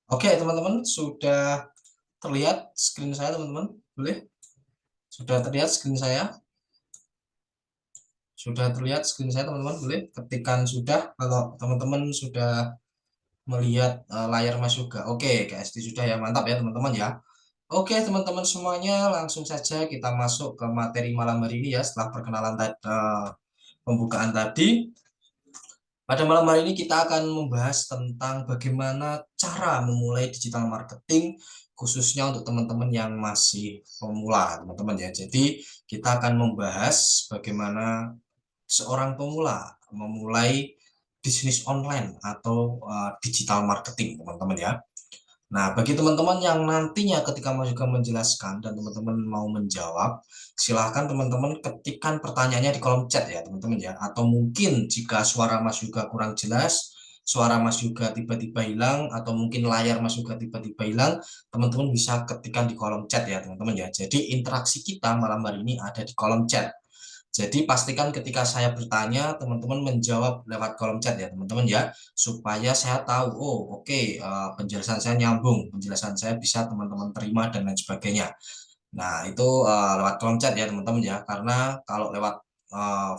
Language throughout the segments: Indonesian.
Oke, teman-teman, sudah terlihat screen saya, teman-teman? Boleh? Sudah terlihat screen saya? Sudah terlihat screen saya, teman-teman? Boleh? Ketikan sudah kalau teman-teman sudah melihat layar Mas Yoga. Oke, KSD sudah ya, mantap ya, teman-teman ya. Oke, teman-teman semuanya, langsung saja kita masuk ke materi malam hari ini ya, setelah perkenalan pembukaan tadi. Pada malam hari ini kita akan membahas tentang bagaimana cara memulai digital marketing khususnya untuk teman-teman yang masih pemula, teman-teman ya. Jadi kita akan membahas bagaimana seorang pemula memulai bisnis online atau digital marketing, teman-teman ya. Nah, bagi teman-teman yang nantinya ketika Mas juga menjelaskan dan teman-teman mau menjawab, silahkan teman-teman ketikkan pertanyaannya di kolom chat ya, teman-teman ya. Atau mungkin jika suara Mas juga kurang jelas, suara Mas juga tiba-tiba hilang, atau mungkin layar Mas juga tiba-tiba hilang, teman-teman bisa ketikkan di kolom chat ya, teman-teman ya. Jadi interaksi kita malam hari ini ada di kolom chat. Jadi pastikan ketika saya bertanya, teman-teman menjawab lewat kolom chat ya, teman-teman ya, supaya saya tahu, oh oke, penjelasan saya nyambung, penjelasan saya bisa teman-teman terima dan lain sebagainya. Nah, itu lewat kolom chat ya, teman-teman ya, karena kalau lewat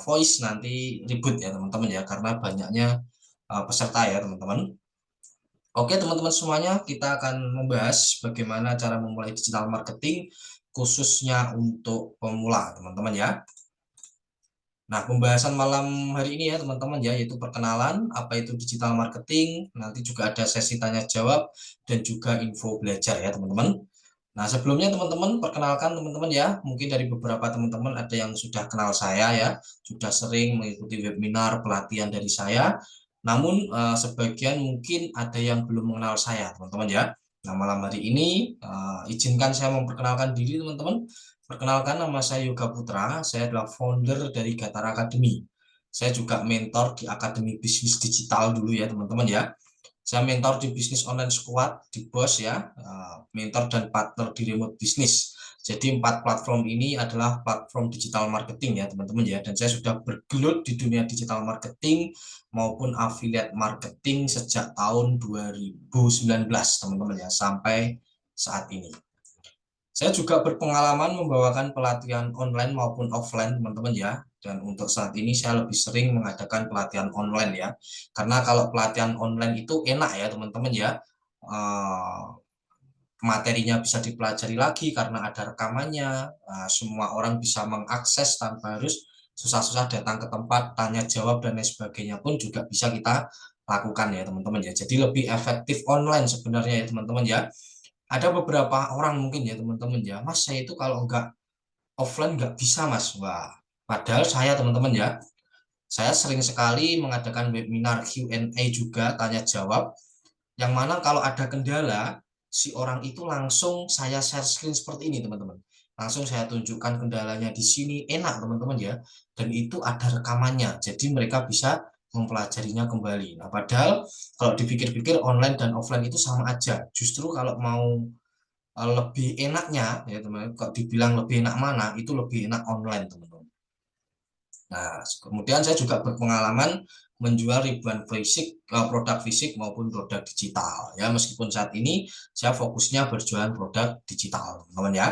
voice nanti ribut ya, teman-teman ya, karena banyaknya peserta ya, teman-teman. Oke, teman-teman semuanya, kita akan membahas bagaimana cara memulai digital marketing khususnya untuk pemula, teman-teman ya. Nah, pembahasan malam hari ini ya teman-teman ya, yaitu perkenalan, apa itu digital marketing, nanti juga ada sesi tanya jawab, dan juga info belajar ya teman-teman. Nah, sebelumnya teman-teman, perkenalkan teman-teman ya, mungkin dari beberapa teman-teman ada yang sudah kenal saya ya, sudah sering mengikuti webinar pelatihan dari saya, namun sebagian mungkin ada yang belum mengenal saya teman-teman ya. Nah, malam hari ini izinkan saya memperkenalkan diri teman-teman. Perkenalkan, nama saya Yoga Putra, saya adalah founder dari Gatar Academy. Saya juga mentor di Akademi Bisnis Digital dulu ya teman-teman ya. Saya mentor di bisnis online squad, di BOS ya, mentor dan partner di remote business. Jadi 4 platform ini adalah platform digital marketing ya teman-teman ya. Dan saya sudah bergelut di dunia digital marketing maupun affiliate marketing sejak tahun 2019 teman-teman ya, sampai saat ini. Saya juga berpengalaman membawakan pelatihan online maupun offline, teman-teman ya. Dan untuk saat ini saya lebih sering mengadakan pelatihan online ya. Karena kalau pelatihan online itu enak ya, teman-teman ya. Materinya bisa dipelajari lagi karena ada rekamannya. Semua orang bisa mengakses tanpa harus susah-susah datang ke tempat, tanya jawab dan lain sebagainya pun juga bisa kita lakukan ya, teman-teman ya. Jadi lebih efektif online sebenarnya ya, teman-teman ya. Ada beberapa orang mungkin ya teman-teman ya, Mas saya itu kalau nggak offline nggak bisa Mas. Wah, padahal saya teman-teman ya, saya sering sekali mengadakan webinar Q&A juga, tanya jawab, yang mana kalau ada kendala, si orang itu langsung saya share screen seperti ini teman-teman. Langsung saya tunjukkan kendalanya di sini, enak teman-teman ya, dan itu ada rekamannya, jadi mereka bisa mempelajarinya kembali. Nah, padahal kalau dipikir-pikir online dan offline itu sama aja. Justru kalau mau lebih enaknya ya teman-teman, kalau dibilang lebih enak mana, itu lebih enak online teman-teman. Nah, kemudian saya juga berpengalaman menjual ribuan produk fisik maupun produk digital ya, meskipun saat ini saya fokusnya berjualan produk digital teman-teman ya.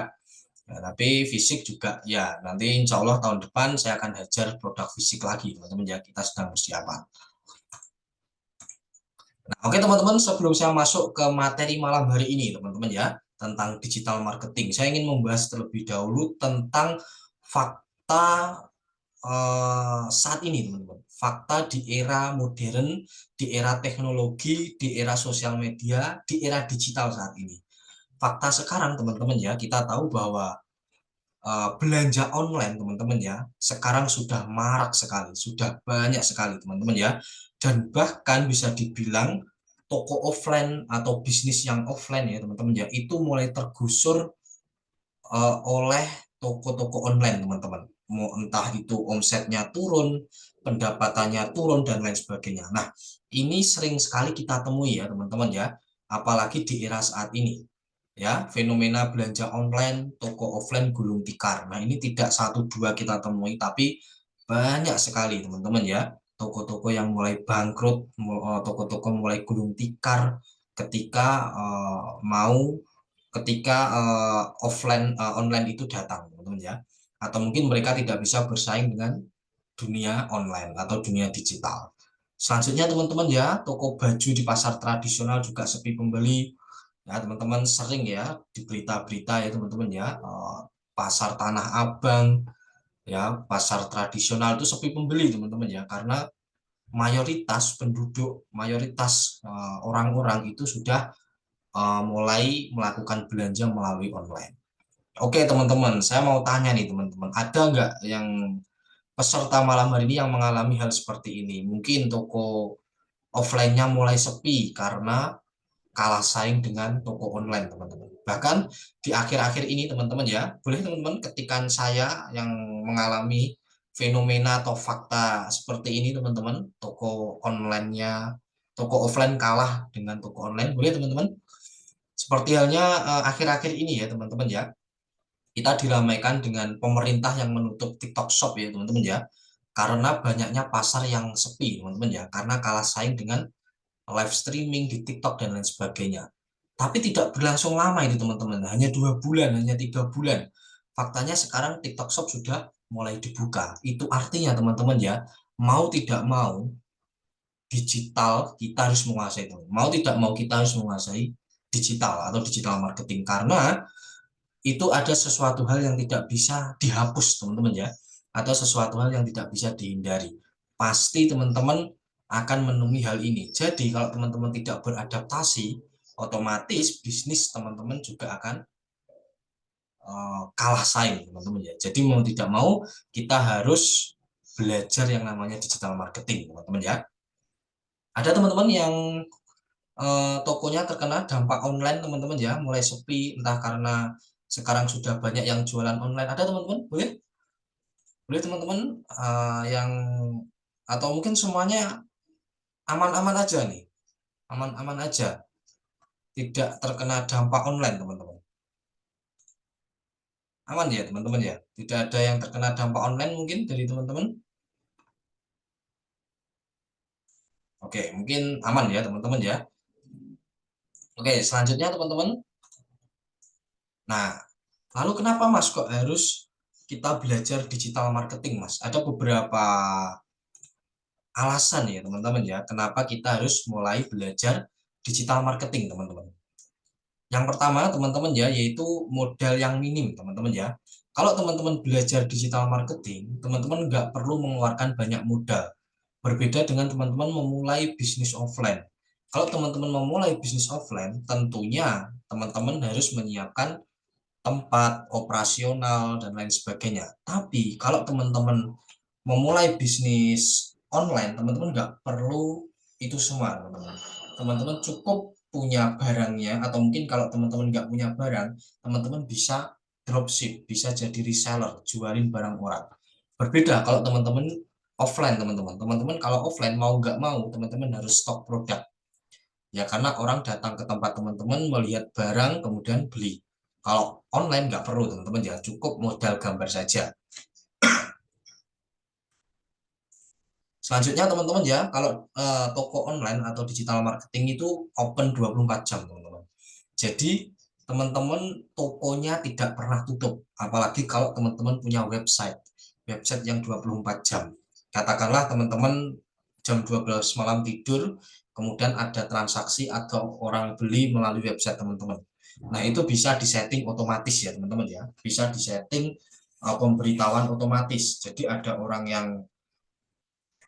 Ya, tapi fisik juga ya, nanti insya Allah tahun depan saya akan hajar produk fisik lagi teman-teman ya, kita sedang persiapan. Nah, oke teman-teman, sebelum saya masuk ke materi malam hari ini teman-teman ya, tentang digital marketing, saya ingin membahas terlebih dahulu tentang fakta saat ini teman-teman. Fakta di era modern, di era teknologi, di era sosial media, di era digital saat ini. Fakta sekarang teman-teman ya, kita tahu bahwa belanja online teman-teman ya, sekarang sudah marak sekali, sudah banyak sekali teman-teman ya, dan bahkan bisa dibilang toko offline atau bisnis yang offline ya teman-teman ya, itu mulai tergusur oleh toko-toko online teman-teman. Mau entah itu omsetnya turun, pendapatannya turun dan lain sebagainya. Nah, ini sering sekali kita temui ya teman-teman ya, apalagi di era saat ini. Ya, fenomena belanja online, toko offline gulung tikar. Nah, ini tidak satu dua kita temui, tapi banyak sekali teman-teman ya. Toko-toko yang mulai bangkrut, toko-toko mulai gulung tikar, ketika online itu datang, teman-teman ya. Atau mungkin mereka tidak bisa bersaing dengan dunia online atau dunia digital. Selanjutnya teman-teman ya, toko baju di pasar tradisional juga sepi pembeli. Ya, teman-teman sering ya di berita-berita ya teman-teman ya, pasar Tanah Abang ya, pasar tradisional itu sepi pembeli teman-teman ya, karena mayoritas orang-orang itu sudah mulai melakukan belanja melalui online. Oke teman-teman, saya mau tanya nih teman-teman, ada nggak yang peserta malam hari ini yang mengalami hal seperti ini? Mungkin toko offline-nya mulai sepi karena kalah saing dengan toko online teman-teman. Bahkan di akhir-akhir ini teman-teman ya, boleh teman-teman ketikan saya yang mengalami fenomena atau fakta seperti ini teman-teman, toko offline kalah dengan toko online, boleh teman-teman. Seperti halnya akhir-akhir ini ya teman-teman ya, kita diramaikan dengan pemerintah yang menutup TikTok Shop ya teman-teman ya, karena banyaknya pasar yang sepi teman-teman ya, karena kalah saing dengan live streaming di TikTok dan lain sebagainya. Tapi tidak berlangsung lama ini teman-teman, hanya 2 bulan, hanya 3 bulan. Faktanya sekarang TikTok Shop sudah mulai dibuka. Itu artinya teman-teman ya, mau tidak mau digital kita harus menguasai itu. Mau tidak mau kita harus menguasai digital atau digital marketing, karena itu ada sesuatu hal yang tidak bisa dihapus teman-teman ya, atau sesuatu hal yang tidak bisa dihindari. Pasti teman-teman akan menemui hal ini. Jadi kalau teman-teman tidak beradaptasi, otomatis bisnis teman-teman juga akan kalah saing teman-teman ya. Jadi mau tidak mau kita harus belajar yang namanya digital marketing teman-teman ya. Ada teman-teman yang tokonya terkena dampak online teman-teman ya, mulai sepi entah karena sekarang sudah banyak yang jualan online. Ada teman-teman? Boleh? Boleh teman-teman yang atau mungkin semuanya aman-aman aja nih. Aman-aman aja. Tidak terkena dampak online teman-teman. Aman ya teman-teman ya. Tidak ada yang terkena dampak online mungkin dari teman-teman. Oke, mungkin aman ya teman-teman ya. Oke, selanjutnya teman-teman. Nah, lalu kenapa Mas kok harus kita belajar digital marketing Mas? Ada beberapa alasan ya teman-teman ya, kenapa kita harus mulai belajar digital marketing teman-teman. Yang pertama teman-teman ya, yaitu modal yang minim teman-teman ya. Kalau teman-teman belajar digital marketing, teman-teman nggak perlu mengeluarkan banyak modal. Berbeda dengan teman-teman memulai bisnis offline. Kalau teman-teman memulai bisnis offline, tentunya teman-teman harus menyiapkan tempat operasional dan lain sebagainya. Tapi kalau teman-teman memulai bisnis online, teman-teman nggak perlu itu semua, teman-teman. Teman-teman cukup punya barangnya, atau mungkin kalau teman-teman nggak punya barang, teman-teman bisa dropship, bisa jadi reseller, jualin barang orang. Berbeda kalau teman-teman offline, teman-teman. Teman-teman kalau offline mau nggak mau, teman-teman harus stok produk. Ya karena orang datang ke tempat teman-teman melihat barang kemudian beli. Kalau online nggak perlu teman-teman ya, cukup modal gambar saja. Selanjutnya teman-teman ya, kalau toko online atau digital marketing itu open 24 jam teman-teman. Jadi teman-teman tokonya tidak pernah tutup, apalagi kalau teman-teman punya website yang 24 jam. Katakanlah teman-teman jam 12 malam tidur, kemudian ada transaksi atau orang beli melalui website teman-teman. Nah, itu bisa disetting otomatis ya teman-teman ya. Bisa disetting pemberitahuan otomatis. Jadi ada orang yang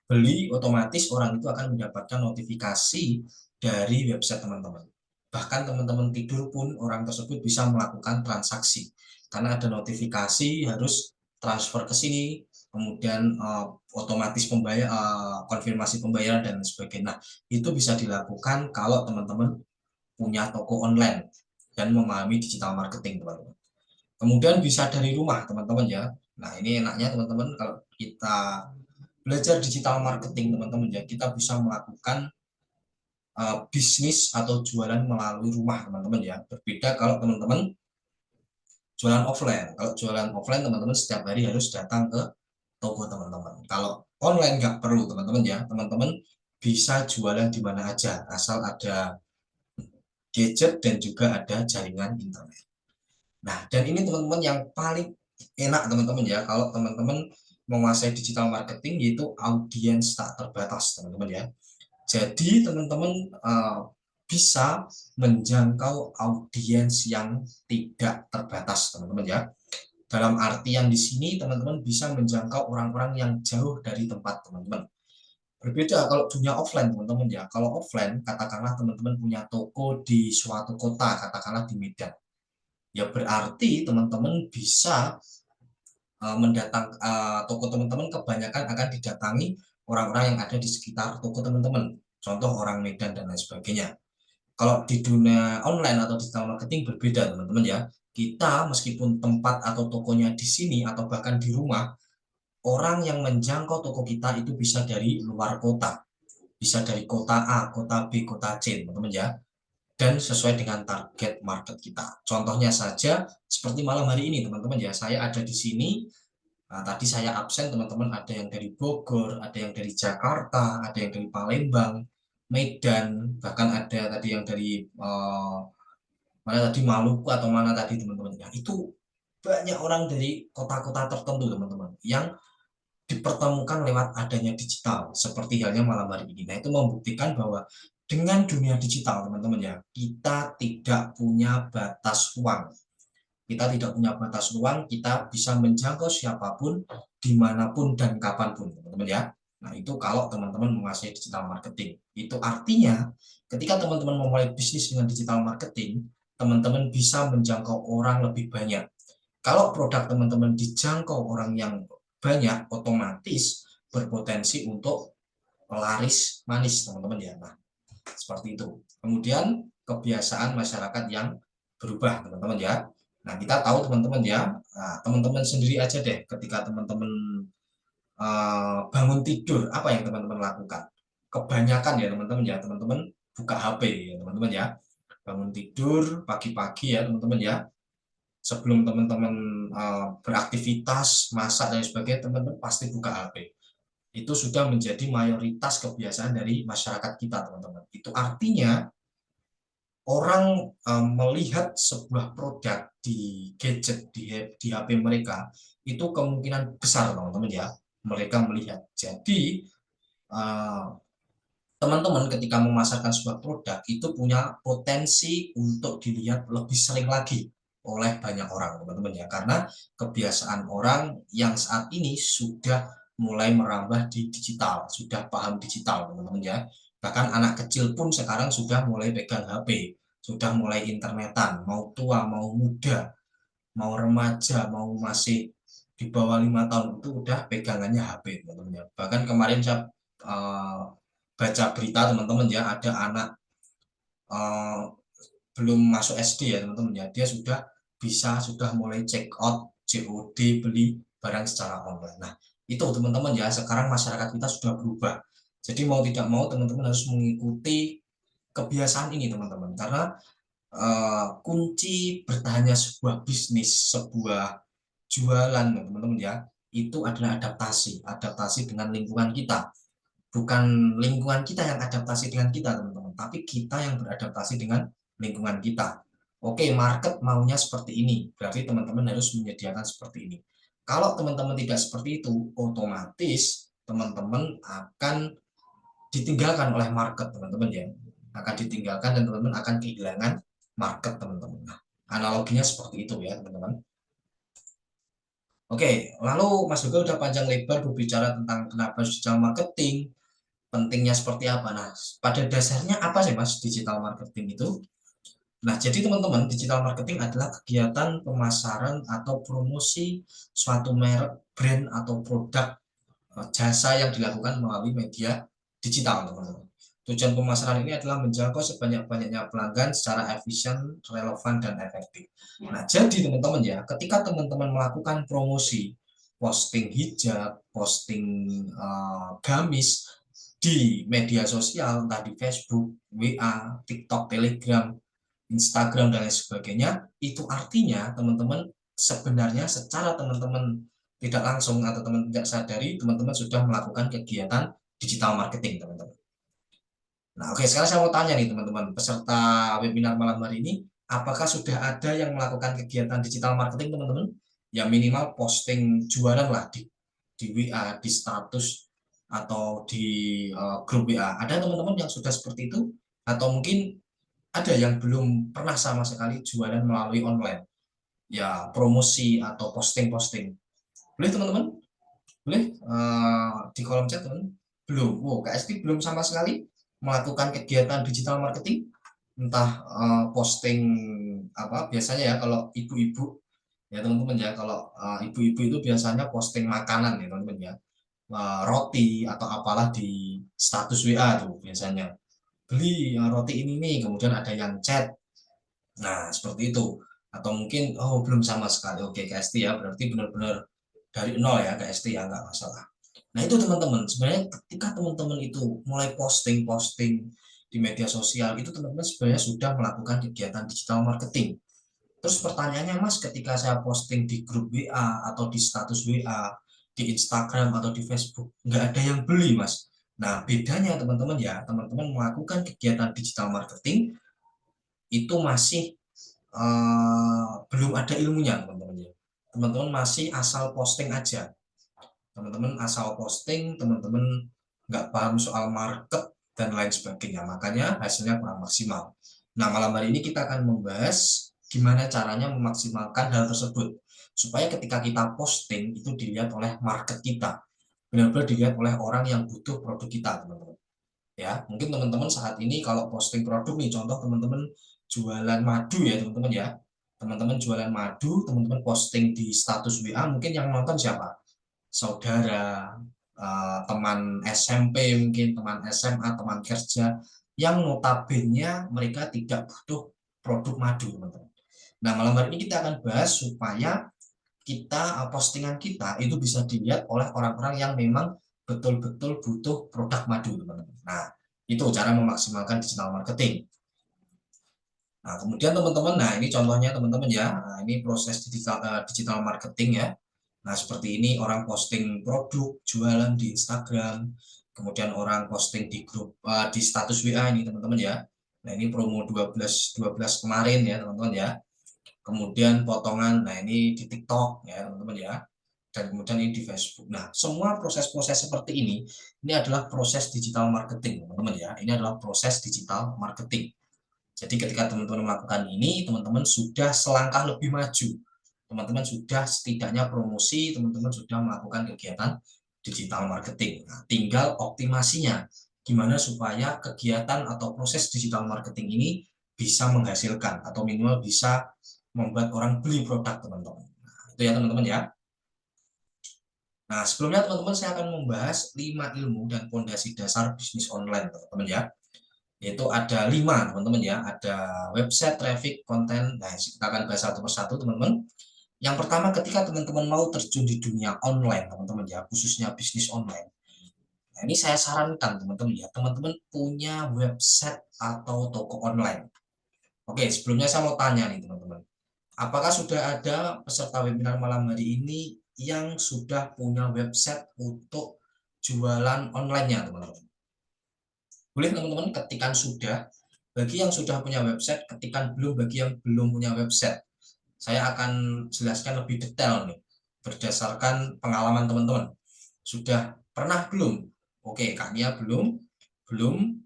beli, otomatis orang itu akan mendapatkan notifikasi dari website teman-teman. Bahkan teman-teman tidur pun orang tersebut bisa melakukan transaksi karena ada notifikasi harus transfer ke sini, kemudian otomatis konfirmasi pembayaran dan sebagainya. Nah, itu bisa dilakukan kalau teman-teman punya toko online dan memahami digital marketing, teman-teman. Kemudian bisa dari rumah, teman-teman ya. Nah, ini enaknya teman-teman kalau kita belajar digital marketing, teman-teman ya, kita bisa melakukan bisnis atau jualan melalui rumah, teman-teman ya. Berbeda kalau teman-teman jualan offline. Kalau jualan offline, teman-teman setiap hari harus datang ke toko teman-teman. Kalau online nggak perlu, teman-teman ya. Teman-teman bisa jualan di mana aja, asal ada gadget, dan juga ada jaringan internet. Nah, dan ini teman-teman yang paling enak teman-teman ya, kalau teman-teman menguasai digital marketing, yaitu audiens tak terbatas teman-teman ya. Jadi teman-teman bisa menjangkau audiens yang tidak terbatas teman-teman ya. Dalam artian di sini teman-teman bisa menjangkau orang-orang yang jauh dari tempat teman-teman. Berbeda kalau dunia offline teman-teman ya. Kalau offline katakanlah teman-teman punya toko di suatu kota, katakanlah di Medan. Ya berarti teman-teman bisa toko teman-teman kebanyakan akan didatangi orang-orang yang ada di sekitar toko teman-teman. Contoh orang Medan dan lain sebagainya. Kalau di dunia online atau digital marketing berbeda teman-teman ya. Kita meskipun tempat atau tokonya di sini atau bahkan di rumah, orang yang menjangkau toko kita itu bisa dari luar kota. Bisa dari kota A, kota B, kota C teman-teman ya. Dan sesuai dengan target market kita. Contohnya saja seperti malam hari ini teman-teman ya. Saya ada di sini. Nah, tadi saya absen teman-teman, ada yang dari Bogor, ada yang dari Jakarta, ada yang dari Palembang, Medan, bahkan ada tadi yang dari mana tadi Maluku atau mana tadi teman-teman. Ya, itu banyak orang dari kota-kota tertentu teman-teman yang dipertemukan lewat adanya digital seperti halnya malam hari ini. Nah, itu membuktikan bahwa dengan dunia digital teman-teman ya, kita tidak punya batas ruang. Kita tidak punya batas ruang, kita bisa menjangkau siapapun, dimanapun, dan kapanpun, teman-teman ya. Nah, itu kalau teman-teman menguasai digital marketing. Itu artinya, ketika teman-teman memulai bisnis dengan digital marketing, teman-teman bisa menjangkau orang lebih banyak. Kalau produk teman-teman dijangkau orang yang banyak, otomatis berpotensi untuk laris manis, teman-teman ya. Nah, seperti itu. Kemudian, kebiasaan masyarakat yang berubah, teman-teman ya. Nah, kita tahu teman-teman ya, teman-teman sendiri aja deh, ketika teman-teman bangun tidur, apa yang teman-teman lakukan? Kebanyakan ya teman-teman ya, teman-teman buka HP ya teman-teman ya. Bangun tidur pagi-pagi ya teman-teman ya. Sebelum teman-teman beraktivitas, masak dan sebagainya, teman-teman pasti buka HP. Itu sudah menjadi mayoritas kebiasaan dari masyarakat kita, teman-teman. Itu artinya orang melihat sebuah produk di gadget di HP mereka itu kemungkinan besar teman-teman ya mereka melihat. Jadi teman-teman ketika memasarkan sebuah produk itu punya potensi untuk dilihat lebih sering lagi oleh banyak orang teman-teman ya, karena kebiasaan orang yang saat ini sudah mulai merambah di digital, sudah paham digital teman-teman ya. Bahkan anak kecil pun sekarang sudah mulai pegang HP, sudah mulai internetan, mau tua, mau muda, mau remaja, mau masih di bawah 5 tahun itu udah pegangannya HP teman-teman ya. Bahkan kemarin saya baca berita teman-teman ya, ada anak uh, belum masuk SD ya teman-teman ya, dia sudah mulai check out, COD, beli barang secara online. Nah, itu teman-teman ya, sekarang masyarakat kita sudah berubah. Jadi mau tidak mau teman-teman harus mengikuti kebiasaan ini teman-teman, karena kunci bertahannya sebuah bisnis, sebuah jualan teman-teman ya, itu adalah adaptasi, adaptasi dengan lingkungan kita. Bukan lingkungan kita yang adaptasi dengan kita teman-teman, tapi kita yang beradaptasi dengan lingkungan kita. Oke, market maunya seperti ini, berarti teman-teman harus menyediakan seperti ini. Kalau teman-teman tidak seperti itu, otomatis teman-teman akan ditinggalkan oleh market teman-teman ya, akan ditinggalkan dan teman-teman akan kehilangan market teman-teman. Nah, analoginya seperti itu ya teman-teman. Oke, lalu Mas Yoga udah panjang lebar berbicara tentang kenapa digital marketing, pentingnya seperti apa. Nah, pada dasarnya apa sih Mas digital marketing itu? Nah, jadi teman-teman, digital marketing adalah kegiatan pemasaran atau promosi suatu merek, brand atau produk, jasa yang dilakukan melalui media digital, teman-teman. Tujuan pemasaran ini adalah menjangkau sebanyak-banyaknya pelanggan secara efisien, relevan, dan efektif. Nah, jadi teman-teman ya, ketika teman-teman melakukan promosi, posting hijab, posting gamis di media sosial, entah di Facebook, WA, TikTok, Telegram, Instagram, dan lain sebagainya, itu artinya teman-teman sebenarnya secara teman-teman tidak langsung atau teman tidak sadari, teman-teman sudah melakukan kegiatan digital marketing, teman-teman. Nah, oke, sekarang saya mau tanya nih teman-teman, peserta webinar malam hari ini, apakah sudah ada yang melakukan kegiatan digital marketing teman-teman? Ya minimal posting jualan lah di WA, di status, atau di grup WA. Ada teman-teman yang sudah seperti itu? Atau mungkin ada yang belum pernah sama sekali jualan melalui online? Ya, promosi atau posting-posting. Boleh teman-teman? Boleh di kolom chat teman. Belum. Wow, KST belum sama sekali melakukan kegiatan digital marketing. Entah posting apa biasanya ya kalau ibu-ibu ya teman-teman ya, kalau ibu-ibu itu biasanya posting makanan ya teman-teman ya. Roti atau apalah di status WA tuh biasanya. Beli roti ini nih, kemudian ada yang chat. Nah, seperti itu. Atau mungkin oh belum sama sekali. Oke, KST ya, berarti benar-benar dari nol ya KST ya, nggak masalah. Nah itu teman-teman, sebenarnya ketika teman-teman itu mulai posting-posting di media sosial, itu teman-teman sebenarnya sudah melakukan kegiatan digital marketing. Terus pertanyaannya Mas, ketika saya posting di grup WA atau di status WA, di Instagram atau di Facebook, nggak ada yang beli Mas. Nah bedanya teman-teman ya, teman-teman melakukan kegiatan digital marketing itu masih belum ada ilmunya teman-teman ya. Teman-teman masih asal posting aja. Teman-teman asal posting, teman-teman nggak paham soal market dan lain sebagainya, makanya hasilnya kurang maksimal. Nah malam hari ini kita akan membahas gimana caranya memaksimalkan hal tersebut supaya ketika kita posting itu dilihat oleh market kita, benar-benar dilihat oleh orang yang butuh produk kita teman-teman ya. Mungkin teman-teman saat ini kalau posting produk nih, contoh teman-teman jualan madu ya teman-teman ya, teman-teman jualan madu, teman-teman posting di status WA, mungkin yang nonton siapa? Saudara, teman SMP, mungkin teman SMA, teman kerja, yang notabene mereka tidak butuh produk madu, teman-teman. Nah, malam hari ini kita akan bahas supaya kita postingan kita itu bisa dilihat oleh orang-orang yang memang betul-betul butuh produk madu, teman-teman. Nah, itu cara memaksimalkan digital marketing. Nah, kemudian teman-teman, nah ini contohnya teman-teman ya. Nah, ini proses digital marketing ya. Nah, seperti ini orang posting produk, jualan di Instagram, kemudian orang posting di grup di status WA ini teman-teman ya. Nah, ini promo 12 kemarin ya, teman-teman ya. Kemudian potongan, nah ini di TikTok ya, teman-teman ya. Dan kemudian ini di Facebook. Nah, semua proses-proses seperti ini adalah proses digital marketing, teman-teman ya. Ini adalah proses digital marketing. Jadi ketika teman-teman melakukan ini, teman-teman sudah selangkah lebih maju. Teman-teman sudah setidaknya promosi, teman-teman sudah melakukan kegiatan digital marketing. Nah, tinggal optimasinya. Gimana supaya kegiatan atau proses digital marketing ini bisa menghasilkan atau minimal bisa membuat orang beli produk teman-teman. Nah, itu ya teman-teman ya. Nah, sebelumnya teman-teman saya akan membahas 5 ilmu dan fondasi dasar bisnis online teman-teman ya. Yaitu ada 5 teman-teman ya, ada website, traffic, konten. Nah kita akan bahas satu persatu teman-teman. Yang pertama, ketika teman-teman mau terjun di dunia online teman-teman ya, khususnya bisnis online, nah ini saya sarankan teman-teman ya, teman-teman punya website atau toko online. Oke, sebelumnya saya mau tanya nih teman-teman, apakah sudah ada peserta webinar malam hari ini yang sudah punya website untuk jualan online-nya teman-teman? Boleh teman-teman ketikan sudah. Bagi yang sudah punya website, ketikan belum bagi yang belum punya website. Saya akan jelaskan lebih detail nih, berdasarkan pengalaman teman-teman. Sudah pernah belum? Oke, Kak Nia belum. Belum.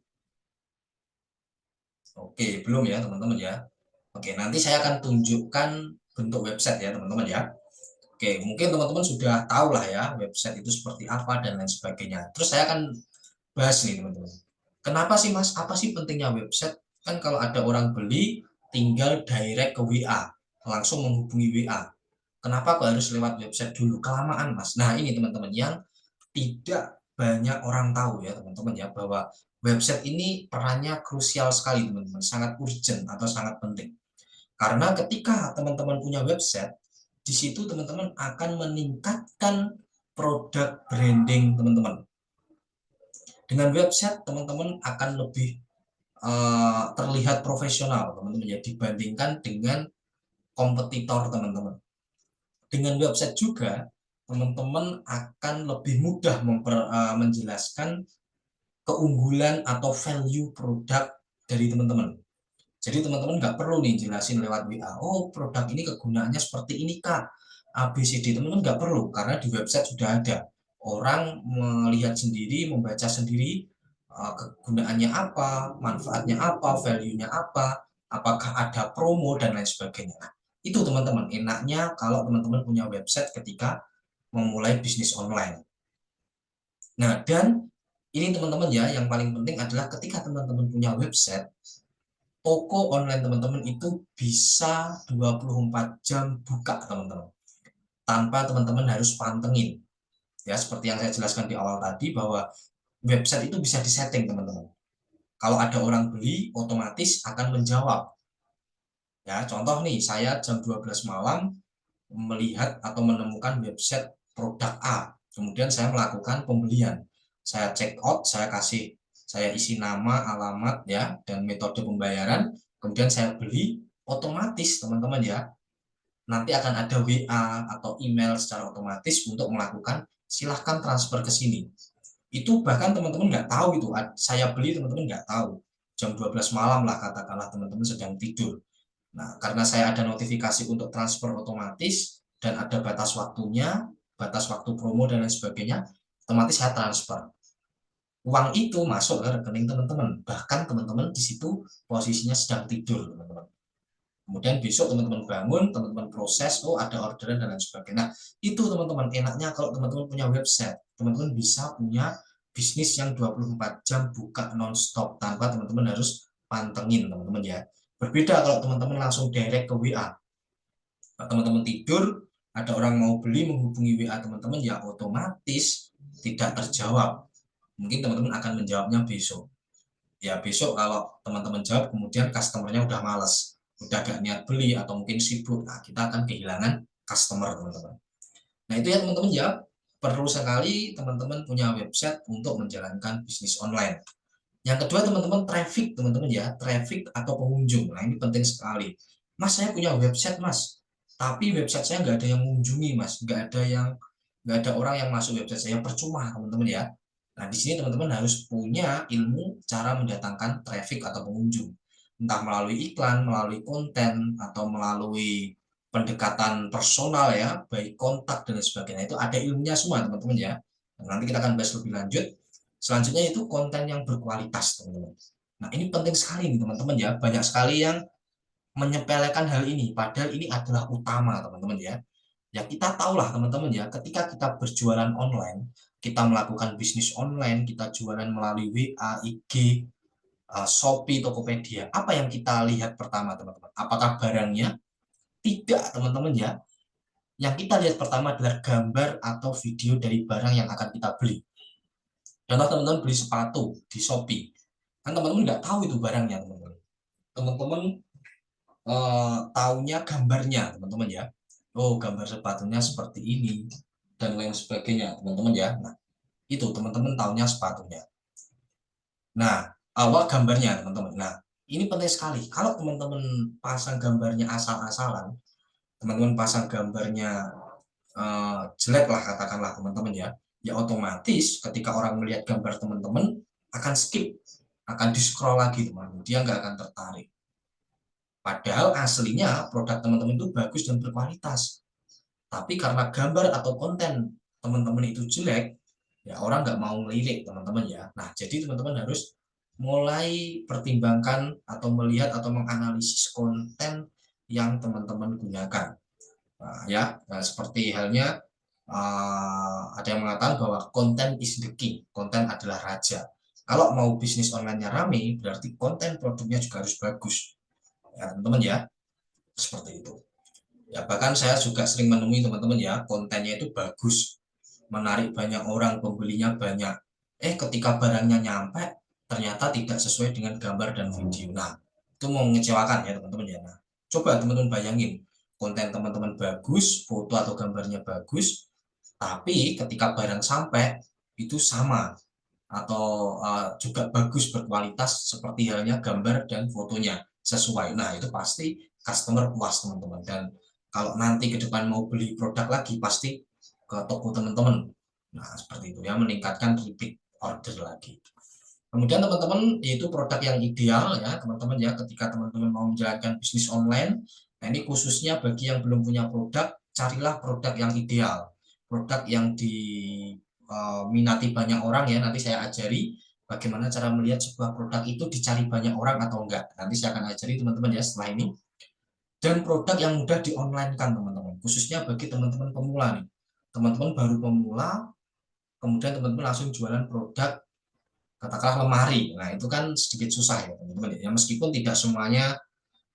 Oke, belum ya teman-teman ya. Oke, nanti saya akan tunjukkan bentuk website ya teman-teman ya. Oke, mungkin teman-teman sudah tahu lah ya website itu seperti apa dan lain sebagainya. Terus saya akan bahas nih teman-teman. Kenapa sih Mas? Apa sih pentingnya website? Kan kalau ada orang beli, tinggal direct ke WA, langsung menghubungi WA. Kenapa kok harus lewat website dulu? Kelamaan Mas. Nah ini teman-teman yang tidak banyak orang tahu ya teman-teman ya, bahwa website ini perannya krusial sekali teman-teman, sangat urgent atau sangat penting. Karena ketika teman-teman punya website, di situ teman-teman akan meningkatkan produk branding teman-teman. Dengan website teman-teman akan lebih terlihat profesional teman-teman ya, dibandingkan dengan kompetitor teman-teman. Dengan website juga teman-teman akan lebih mudah menjelaskan keunggulan atau value produk dari teman-teman. Jadi teman-teman nggak perlu nih jelasin lewat WA, oh produk ini kegunaannya seperti ini Kak, ABCD, teman-teman nggak perlu, karena di website sudah ada. Orang melihat sendiri, membaca sendiri, kegunaannya apa, manfaatnya apa, value-nya apa, apakah ada promo, dan lain sebagainya. Nah, itu teman-teman, enaknya kalau teman-teman punya website ketika memulai bisnis online. Nah, dan ini teman-teman ya, yang paling penting adalah ketika teman-teman punya website, toko online teman-teman itu bisa 24 jam buka teman-teman. Tanpa teman-teman harus pantengin. Ya, seperti yang saya jelaskan di awal tadi bahwa website itu bisa disetting teman-teman. Kalau ada orang beli, otomatis akan menjawab. Ya, contoh nih, saya jam 12 malam melihat atau menemukan website produk A. Kemudian saya melakukan pembelian. Saya check out, saya isi nama, alamat ya, dan metode pembayaran. Kemudian saya beli, otomatis teman-teman ya, nanti akan ada WA atau email secara otomatis untuk melakukan silahkan transfer ke sini. Itu bahkan teman-teman nggak tahu itu, saya beli teman-teman nggak tahu. Jam 12 malam lah katakanlah teman-teman sedang tidur. Nah, karena saya ada notifikasi untuk transfer otomatis dan ada batas waktunya, batas waktu promo dan lain sebagainya, otomatis saya transfer. Uang itu masuk ke rekening teman-teman. Bahkan teman-teman di situ posisinya sedang tidur, teman-teman. Kemudian besok teman-teman bangun, teman-teman proses, oh ada orderan dan lain sebagainya. Nah, itu teman-teman enaknya kalau teman-teman punya website, teman-teman bisa punya bisnis yang 24 jam buka non-stop tanpa teman-teman harus pantengin teman-teman ya. Berbeda kalau teman-teman langsung direct ke WA. Teman-teman tidur, ada orang mau beli menghubungi WA teman-teman, ya otomatis tidak terjawab. Mungkin teman-teman akan menjawabnya besok. Ya besok kalau teman-teman jawab, kemudian customernya udah males, udah gak niat beli atau mungkin sibuk, nah kita akan kehilangan customer teman-teman. Nah itu ya teman-teman ya, perlu sekali teman-teman punya website untuk menjalankan bisnis online. Yang kedua teman-teman, traffic teman-teman ya, traffic atau pengunjung. Nah ini penting sekali. Mas saya punya website mas, tapi website saya nggak ada yang mengunjungi mas, nggak ada orang yang masuk website saya, percuma teman-teman ya. Nah di sini teman-teman harus punya ilmu cara mendatangkan traffic atau pengunjung, entah melalui iklan, melalui konten, atau melalui pendekatan personal ya, baik kontak dan sebagainya. Itu ada ilmunya semua teman-teman ya. Nanti kita akan bahas lebih lanjut. Selanjutnya itu konten yang berkualitas, teman-teman. Nah, ini penting sekali nih, teman-teman ya. Banyak sekali yang menyepelekan hal ini, padahal ini adalah utama, teman-teman ya. Ya, kita tahulah, teman-teman ya, ketika kita berjualan online, kita melakukan bisnis online, kita jualan melalui WA, IG, Shopee, Tokopedia. Apa yang kita lihat pertama, teman-teman? Apakah barangnya? Tidak, teman-teman ya. Yang kita lihat pertama adalah gambar atau video dari barang yang akan kita beli. Contoh teman-teman beli sepatu di Shopee, kan teman-teman nggak tahu itu barangnya teman-teman. Teman-teman tahunya gambarnya teman-teman ya. Oh gambar sepatunya seperti ini dan lain sebagainya teman-teman ya. Nah itu teman-teman tahunya sepatunya. Nah awal gambarnya teman-teman. Nah ini penting sekali. Kalau teman-teman pasang gambarnya asal-asalan, teman-teman pasang gambarnya jelek lah katakanlah teman-teman ya, ya otomatis ketika orang melihat gambar teman-teman akan skip, akan di scroll lagi teman-teman, dia nggak akan tertarik. Padahal aslinya produk teman-teman itu bagus dan berkualitas, tapi karena gambar atau konten teman-teman itu jelek, ya orang nggak mau ngelirik teman-teman ya. Nah jadi teman-teman harus mulai pertimbangkan atau melihat atau menganalisis konten yang teman-teman gunakan. Nah, ya, nah, seperti halnya ada yang mengatakan bahwa konten is the king, konten adalah raja. Kalau mau bisnis online-nya rame, berarti konten produknya juga harus bagus. Ya, teman-teman ya, seperti itu. Ya, bahkan saya juga sering menemui teman-teman ya, kontennya itu bagus, menarik banyak orang, pembelinya banyak. Ketika barangnya nyampe, ternyata tidak sesuai dengan gambar dan video. Nah, itu mau mengecewakan ya teman-teman ya. Nah, coba teman-teman bayangin, konten teman-teman bagus, foto atau gambarnya bagus, tapi ketika barang sampai itu sama atau juga bagus berkualitas seperti halnya gambar dan fotonya sesuai. Nah, itu pasti customer puas teman-teman, dan kalau nanti ke depan mau beli produk lagi pasti ke toko teman-teman. Nah, seperti itu ya, meningkatkan repeat order lagi. Kemudian teman-teman, yaitu produk yang ideal ya teman-teman ya, ketika teman-teman mau menjalankan bisnis online. Nah ini khususnya bagi yang belum punya produk, carilah produk yang ideal, produk yang diminati banyak orang ya. Nanti saya ajari bagaimana cara melihat sebuah produk itu dicari banyak orang atau enggak. Nanti saya akan ajari teman-teman ya setelah ini. Dan produk yang mudah di online kan teman-teman, khususnya bagi teman-teman pemula nih. Teman-teman baru pemula, kemudian teman-teman langsung jualan produk katakanlah lemari. Nah, itu kan sedikit susah ya teman-teman ya. Meskipun tidak semuanya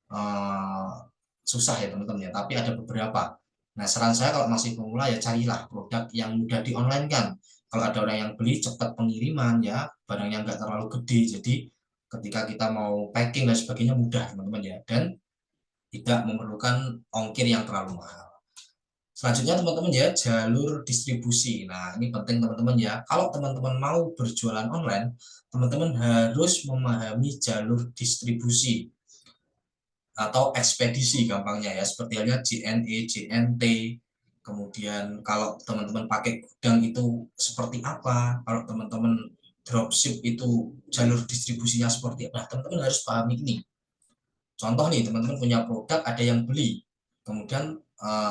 uh, susah ya teman-teman ya, tapi ada beberapa. Nah, saran saya kalau masih pemula ya carilah produk yang mudah di online kan. Kalau ada orang yang beli cepat pengiriman ya, barangnya nggak terlalu gede. Jadi ketika kita mau packing dan sebagainya mudah teman-teman ya, dan tidak memerlukan ongkir yang terlalu mahal. Selanjutnya teman-teman ya, jalur distribusi. Nah, ini penting teman-teman ya. Kalau teman-teman mau berjualan online, teman-teman harus memahami jalur distribusi atau ekspedisi gampangnya ya. Seperti halnya JNE, JNT. Kemudian kalau teman-teman pakai gudang itu seperti apa? Kalau teman-teman dropship itu jalur distribusinya seperti apa? Nah, teman-teman harus pahami ini. Contoh nih, teman-teman punya produk, ada yang beli. Kemudian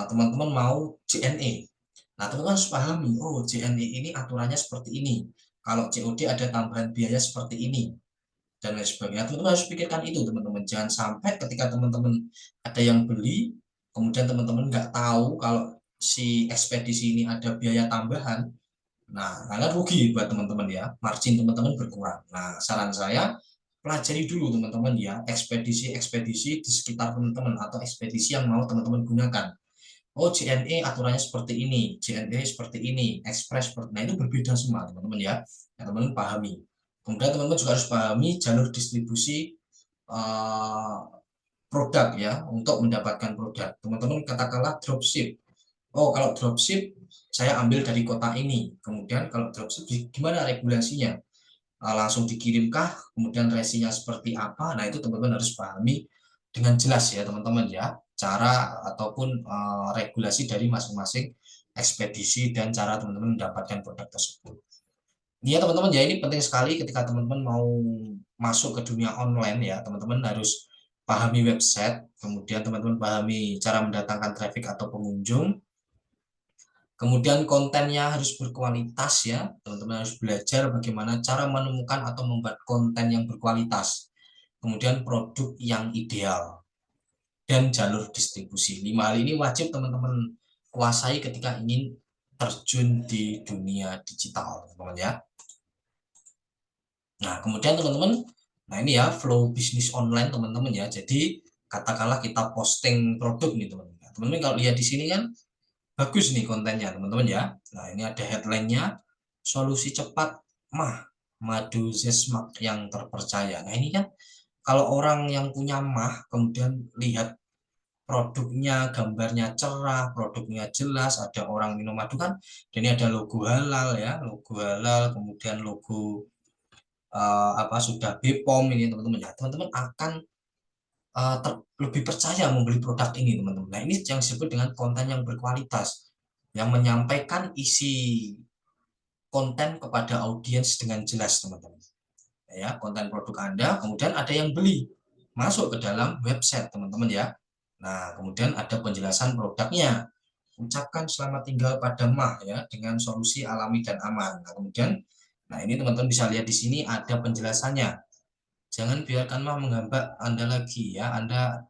teman-teman mau JNE. Nah, teman-teman harus pahami, oh JNE ini aturannya seperti ini. Kalau COD ada tambahan biaya seperti ini. Dan lain sebagainya. Teman-teman harus pikirkan itu, teman-teman. Jangan sampai ketika teman-teman ada yang beli, kemudian teman-teman nggak tahu kalau si ekspedisi ini ada biaya tambahan. Nah, kalian rugi buat teman-teman ya. Margin teman-teman berkurang. Nah, saran saya, pelajari dulu teman-teman ya, ekspedisi-ekspedisi di sekitar teman-teman atau ekspedisi yang mau teman-teman gunakan. Oh, JNE aturannya seperti ini, JNE seperti ini, Express seperti. Nah, itu berbeda semua teman-teman ya. Ya, teman-teman pahami. Kemudian teman-teman juga harus pahami jalur distribusi uh, produk ya untuk mendapatkan produk. Teman-teman katakanlah dropship. Oh, kalau dropship saya ambil dari kota ini. Kemudian kalau dropship gimana regulasinya? Langsung dikirimkah, kemudian resinya seperti apa. Nah, itu teman-teman harus pahami dengan jelas ya teman-teman ya, cara ataupun regulasi dari masing-masing ekspedisi dan cara teman-teman mendapatkan produk tersebut. Ini ya teman-teman ya, ini penting sekali ketika teman-teman mau masuk ke dunia online ya, teman-teman harus pahami website, kemudian teman-teman pahami cara mendatangkan traffic atau pengunjung. Kemudian kontennya harus berkualitas ya, teman-teman harus belajar bagaimana cara menemukan atau membuat konten yang berkualitas. Kemudian produk yang ideal dan jalur distribusi. 5 hal ini wajib teman-teman kuasai ketika ingin terjun di dunia digital, teman-teman ya. Nah, kemudian teman-teman, nah ini ya flow bisnis online teman-teman ya. Jadi katakanlah kita posting produk nih teman-teman. Teman-teman kalau lihat di sini kan bagus nih kontennya teman-teman ya. Nah ini ada headline-nya, solusi cepat madu zesmak yang terpercaya. Nah ini kan kalau orang yang punya kemudian lihat produknya, gambarnya cerah, produknya jelas, ada orang minum madu kan, dan ini ada logo halal ya, logo halal, kemudian logo sudah BPOM ini teman-teman ya. Teman-teman akan lebih percaya membeli produk ini teman-teman. Nah ini yang disebut dengan konten yang berkualitas, yang menyampaikan isi konten kepada audiens dengan jelas teman-teman. Ya, konten produk Anda, kemudian ada yang beli, masuk ke dalam website teman-teman ya. Nah, kemudian ada penjelasan produknya. Ucapkan selamat tinggal pada ya dengan solusi alami dan aman. Nah, kemudian nah ini teman-teman bisa lihat di sini ada penjelasannya. Jangan biarkan menghambat Anda lagi ya. Anda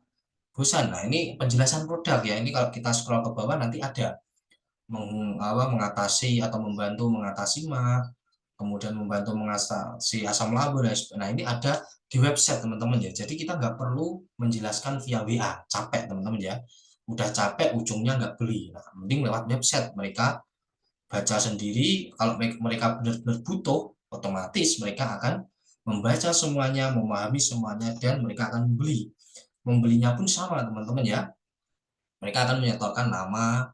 bosan. Nah, ini penjelasan produk ya. Ini kalau kita scroll ke bawah nanti ada mengatasi atau membantu mengatasi kemudian membantu mengatasi asam lambung. Nah, ini ada di website teman-teman ya. Jadi kita nggak perlu menjelaskan via WA, capek teman-teman ya. Udah capek ujungnya nggak beli. Nah, mending lewat website mereka baca sendiri. Kalau mereka benar-benar butuh, otomatis mereka akan membaca semuanya, memahami semuanya, dan mereka akan membeli. Membelinya pun sama teman-teman ya. Mereka akan menyetorkan nama,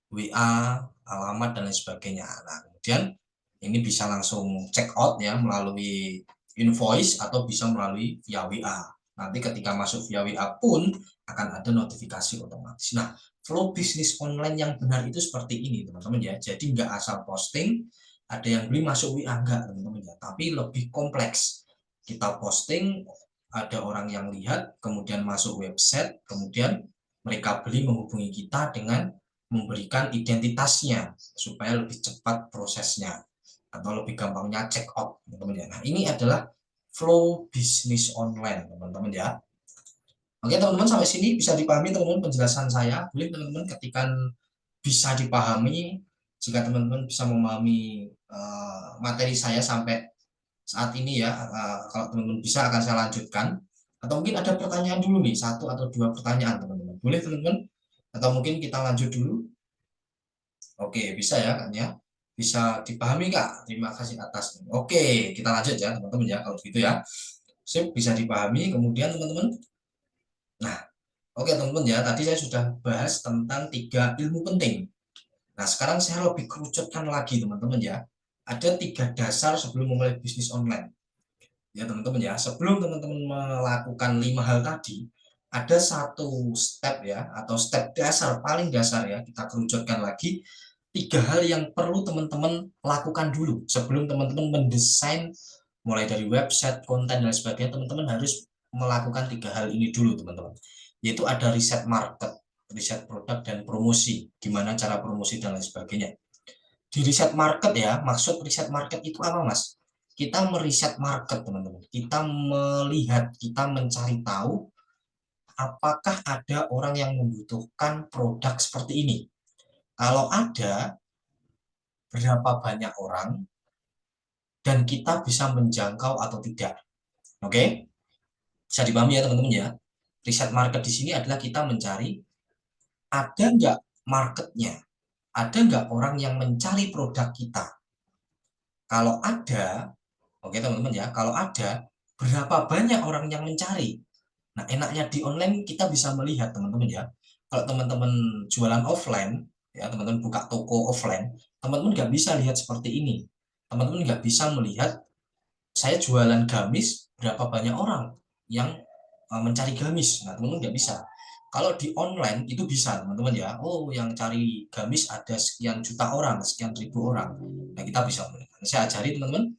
WA, alamat, dan lain sebagainya. Nah, kemudian ini bisa langsung check out ya melalui invoice atau bisa melalui via WA. Nanti ketika masuk via WA pun akan ada notifikasi otomatis. Nah, flow bisnis online yang benar itu seperti ini teman-teman ya. Jadi nggak asal posting, ada yang beli masuk WA enggak teman-teman ya, tapi lebih kompleks. Kita posting, ada orang yang lihat, kemudian masuk website, kemudian mereka beli menghubungi kita dengan memberikan identitasnya supaya lebih cepat prosesnya atau lebih gampangnya check out teman-teman ya. Nah, ini adalah flow bisnis online teman-teman ya. Oke teman-teman, sampai sini bisa dipahami teman-teman penjelasan saya. Boleh teman-teman ketikkan bisa dipahami. Jika teman-teman bisa memahami materi saya sampai saat ini ya, kalau teman-teman bisa akan saya lanjutkan. Atau mungkin ada pertanyaan dulu nih, satu atau dua pertanyaan teman-teman. Boleh teman-teman? Atau mungkin kita lanjut dulu. Oke, bisa ya kan ya. Bisa dipahami Kak. Terima kasih atas. Oke, kita lanjut ya teman-teman ya kalau gitu ya. Sip, bisa dipahami. Kemudian teman-teman. Nah, oke teman-teman ya, tadi saya sudah bahas tentang 3 ilmu penting. Nah, sekarang saya lebih kerucutkan lagi teman-teman ya. Ada 3 dasar sebelum memulai bisnis online. Ya teman-teman ya, sebelum teman-teman melakukan 5 hal tadi, ada satu step ya, atau step dasar, paling dasar ya, kita kerucutkan lagi. 3 hal yang perlu teman-teman lakukan dulu sebelum teman-teman mendesain mulai dari website, konten, dan sebagainya. Teman-teman harus melakukan 3 hal ini dulu teman-teman, yaitu ada riset market, riset produk, dan promosi, gimana cara promosi dan lain sebagainya. Di riset market ya, maksud riset market itu apa mas? Kita meriset market teman-teman, kita melihat, kita mencari tahu apakah ada orang yang membutuhkan produk seperti ini. Kalau ada, berapa banyak orang, dan kita bisa menjangkau atau tidak. Oke, bisa dipahami ya teman-teman ya. Riset market di sini adalah kita mencari ada nggak marketnya, ada nggak orang yang mencari produk kita. Kalau ada, oke teman-teman ya, kalau ada, berapa banyak orang yang mencari. Nah, enaknya di online kita bisa melihat teman-teman ya. Kalau teman-teman jualan offline, ya teman-teman buka toko offline, teman-teman nggak bisa lihat seperti ini. Teman-teman nggak bisa melihat saya jualan gamis, berapa banyak orang yang mencari gamis. Nah, teman-teman nggak bisa. Kalau di online itu bisa, teman-teman ya. Oh, yang cari gamis ada sekian juta orang, sekian ribu orang. Nah, kita bisa melihat. Saya ajari teman-teman.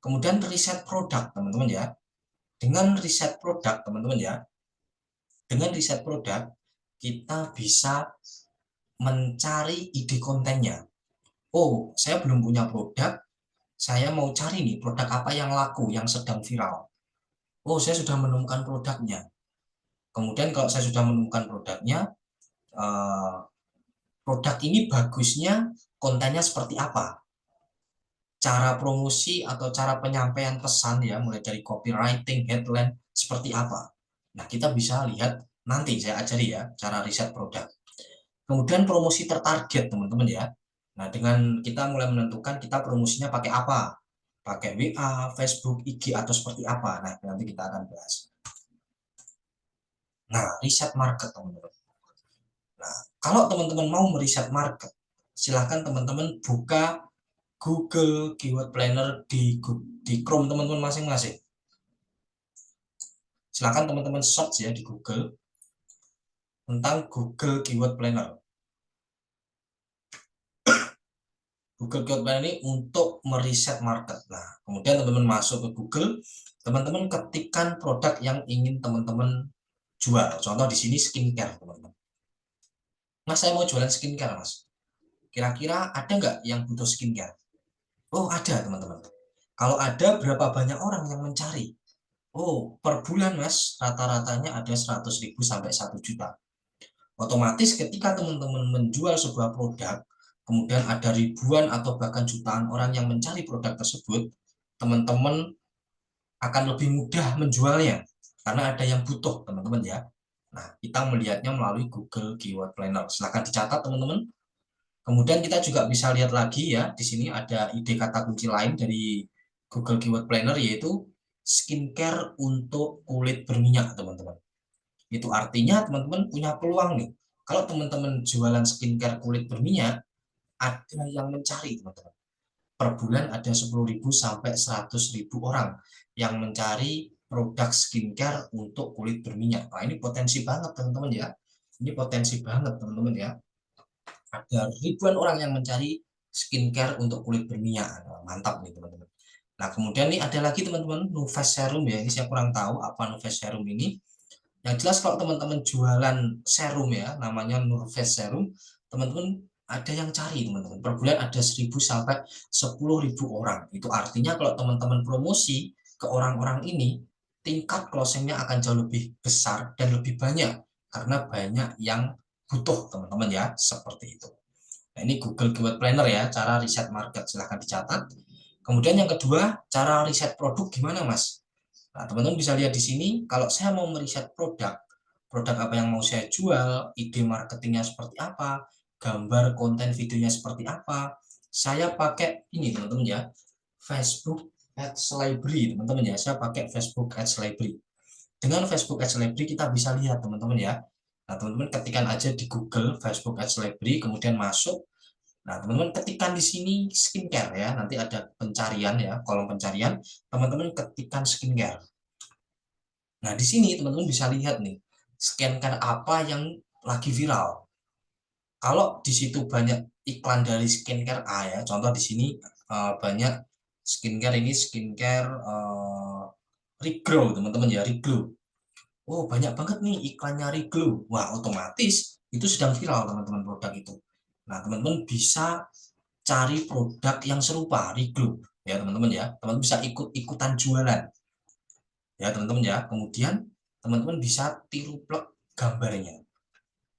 Kemudian riset produk, teman-teman ya. Dengan riset produk, teman-teman ya. Dengan riset produk, kita bisa mencari ide kontennya. Oh, saya belum punya produk, saya mau cari nih produk apa yang laku, yang sedang viral. Oh, saya sudah menemukan produknya. Kemudian kalau saya sudah menemukan produknya, eh, produk ini bagusnya kontennya seperti apa? Cara promosi atau cara penyampaian pesan ya, mulai dari copywriting, headline, seperti apa? Nah, kita bisa lihat nanti saya ajari ya cara riset produk. Kemudian promosi tertarget teman-teman ya. Nah, dengan kita mulai menentukan kita promosinya pakai apa? Pakai WA, Facebook, IG, atau seperti apa? Nah, nanti kita akan bahas. Nah, riset market teman-teman. Nah, kalau teman-teman mau meriset market, silahkan teman-teman buka Google Keyword Planner di Chrome teman-teman masing-masing. Silahkan teman-teman search ya di Google tentang Google Keyword Planner. Google Keyword Planner ini untuk meriset market. Nah, kemudian teman-teman masuk ke Google, teman-teman ketikkan produk yang ingin teman-teman jual. Contoh di sini skincare, teman-teman. Mas, saya mau jualan skincare, Mas. Kira-kira ada nggak yang butuh skincare? Oh, ada, teman-teman. Kalau ada, berapa banyak orang yang mencari? Oh, per bulan, Mas, rata-ratanya ada 100.000 sampai 1 juta. Otomatis ketika teman-teman menjual sebuah produk, kemudian ada ribuan atau bahkan jutaan orang yang mencari produk tersebut, teman-teman akan lebih mudah menjualnya karena ada yang butuh, teman-teman ya. Nah, kita melihatnya melalui Google Keyword Planner. Silahkan dicatat, teman-teman. Kemudian kita juga bisa lihat lagi ya, di sini ada ide kata kunci lain dari Google Keyword Planner, yaitu skincare untuk kulit berminyak, teman-teman. Itu artinya teman-teman punya peluang nih. Kalau teman-teman jualan skincare kulit berminyak, ada yang mencari, teman-teman. Per bulan ada 10.000 sampai 100.000 orang yang mencari produk skincare untuk kulit berminyak. Nah, ini potensi banget, teman-teman ya. Ini potensi banget, teman-teman ya. Ada ribuan orang yang mencari skincare untuk kulit berminyak. Nah, mantap nih teman-teman. Nah, kemudian nih ada lagi teman-teman, Nuves Serum ya. Ini saya kurang tahu apa Nuves Serum ini. Yang jelas kalau teman-teman jualan serum ya, namanya Nuves Serum, teman-teman ada yang cari teman-teman. Per bulan ada 1.000 sampai 10.000 orang. Itu artinya kalau teman-teman promosi ke orang-orang ini, tingkat closingnya akan jauh lebih besar dan lebih banyak karena banyak yang butuh teman-teman ya, seperti itu. Nah, ini Google Keyword Planner ya, cara riset market, silahkan dicatat. Kemudian yang kedua, cara riset produk gimana Mas? Nah, teman-teman bisa lihat di sini, kalau saya mau meriset produk, produk apa yang mau saya jual, ide marketingnya seperti apa, gambar konten videonya seperti apa, saya pakai ini teman-teman ya, Facebook Ads Library, teman-teman ya, saya pakai Facebook Ads Library. Dengan Facebook Ads Library kita bisa lihat teman-teman ya. Nah, teman-teman ketikkan aja di Google Facebook Ads Library, kemudian masuk. Nah, teman-teman ketikkan di sini skincare ya. Nanti ada pencarian ya, kolom pencarian. Teman-teman ketikkan skincare. Nah, di sini teman-teman bisa lihat nih, skincare apa yang lagi viral. Kalau di situ banyak iklan dari skincare A ya, contoh di sini banyak skincare ini skincare Regrow teman-teman ya, Regrow. Oh, banyak banget nih iklannya Regrow. Wah, otomatis itu sedang viral teman-teman produk itu. Nah, teman-teman bisa cari produk yang serupa Regrow ya teman-teman ya. Teman-teman bisa ikut-ikutan jualan ya teman-teman ya. Kemudian teman-teman bisa tiru plek gambarnya.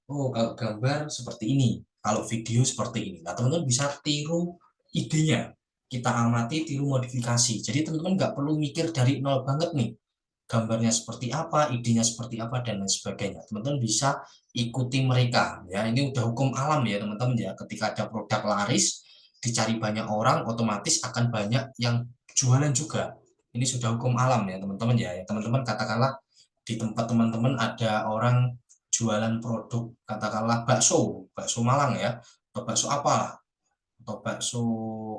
Oh, kalau gambar seperti ini, kalau video seperti ini. Nah, teman-teman bisa tiru idenya. Kita amati, tiru modifikasi. Jadi teman-teman nggak perlu mikir dari nol banget nih. Gambarnya seperti apa, idenya seperti apa, dan lain sebagainya. Teman-teman bisa ikuti mereka. Ya, ini udah hukum alam ya teman-teman ya. Ketika ada produk laris, dicari banyak orang, otomatis akan banyak yang jualan juga. Ini sudah hukum alam ya teman-teman ya. Teman-teman katakanlah di tempat teman-teman ada orang jualan produk katakanlah bakso, bakso Malang ya, atau bakso apa, atau bakso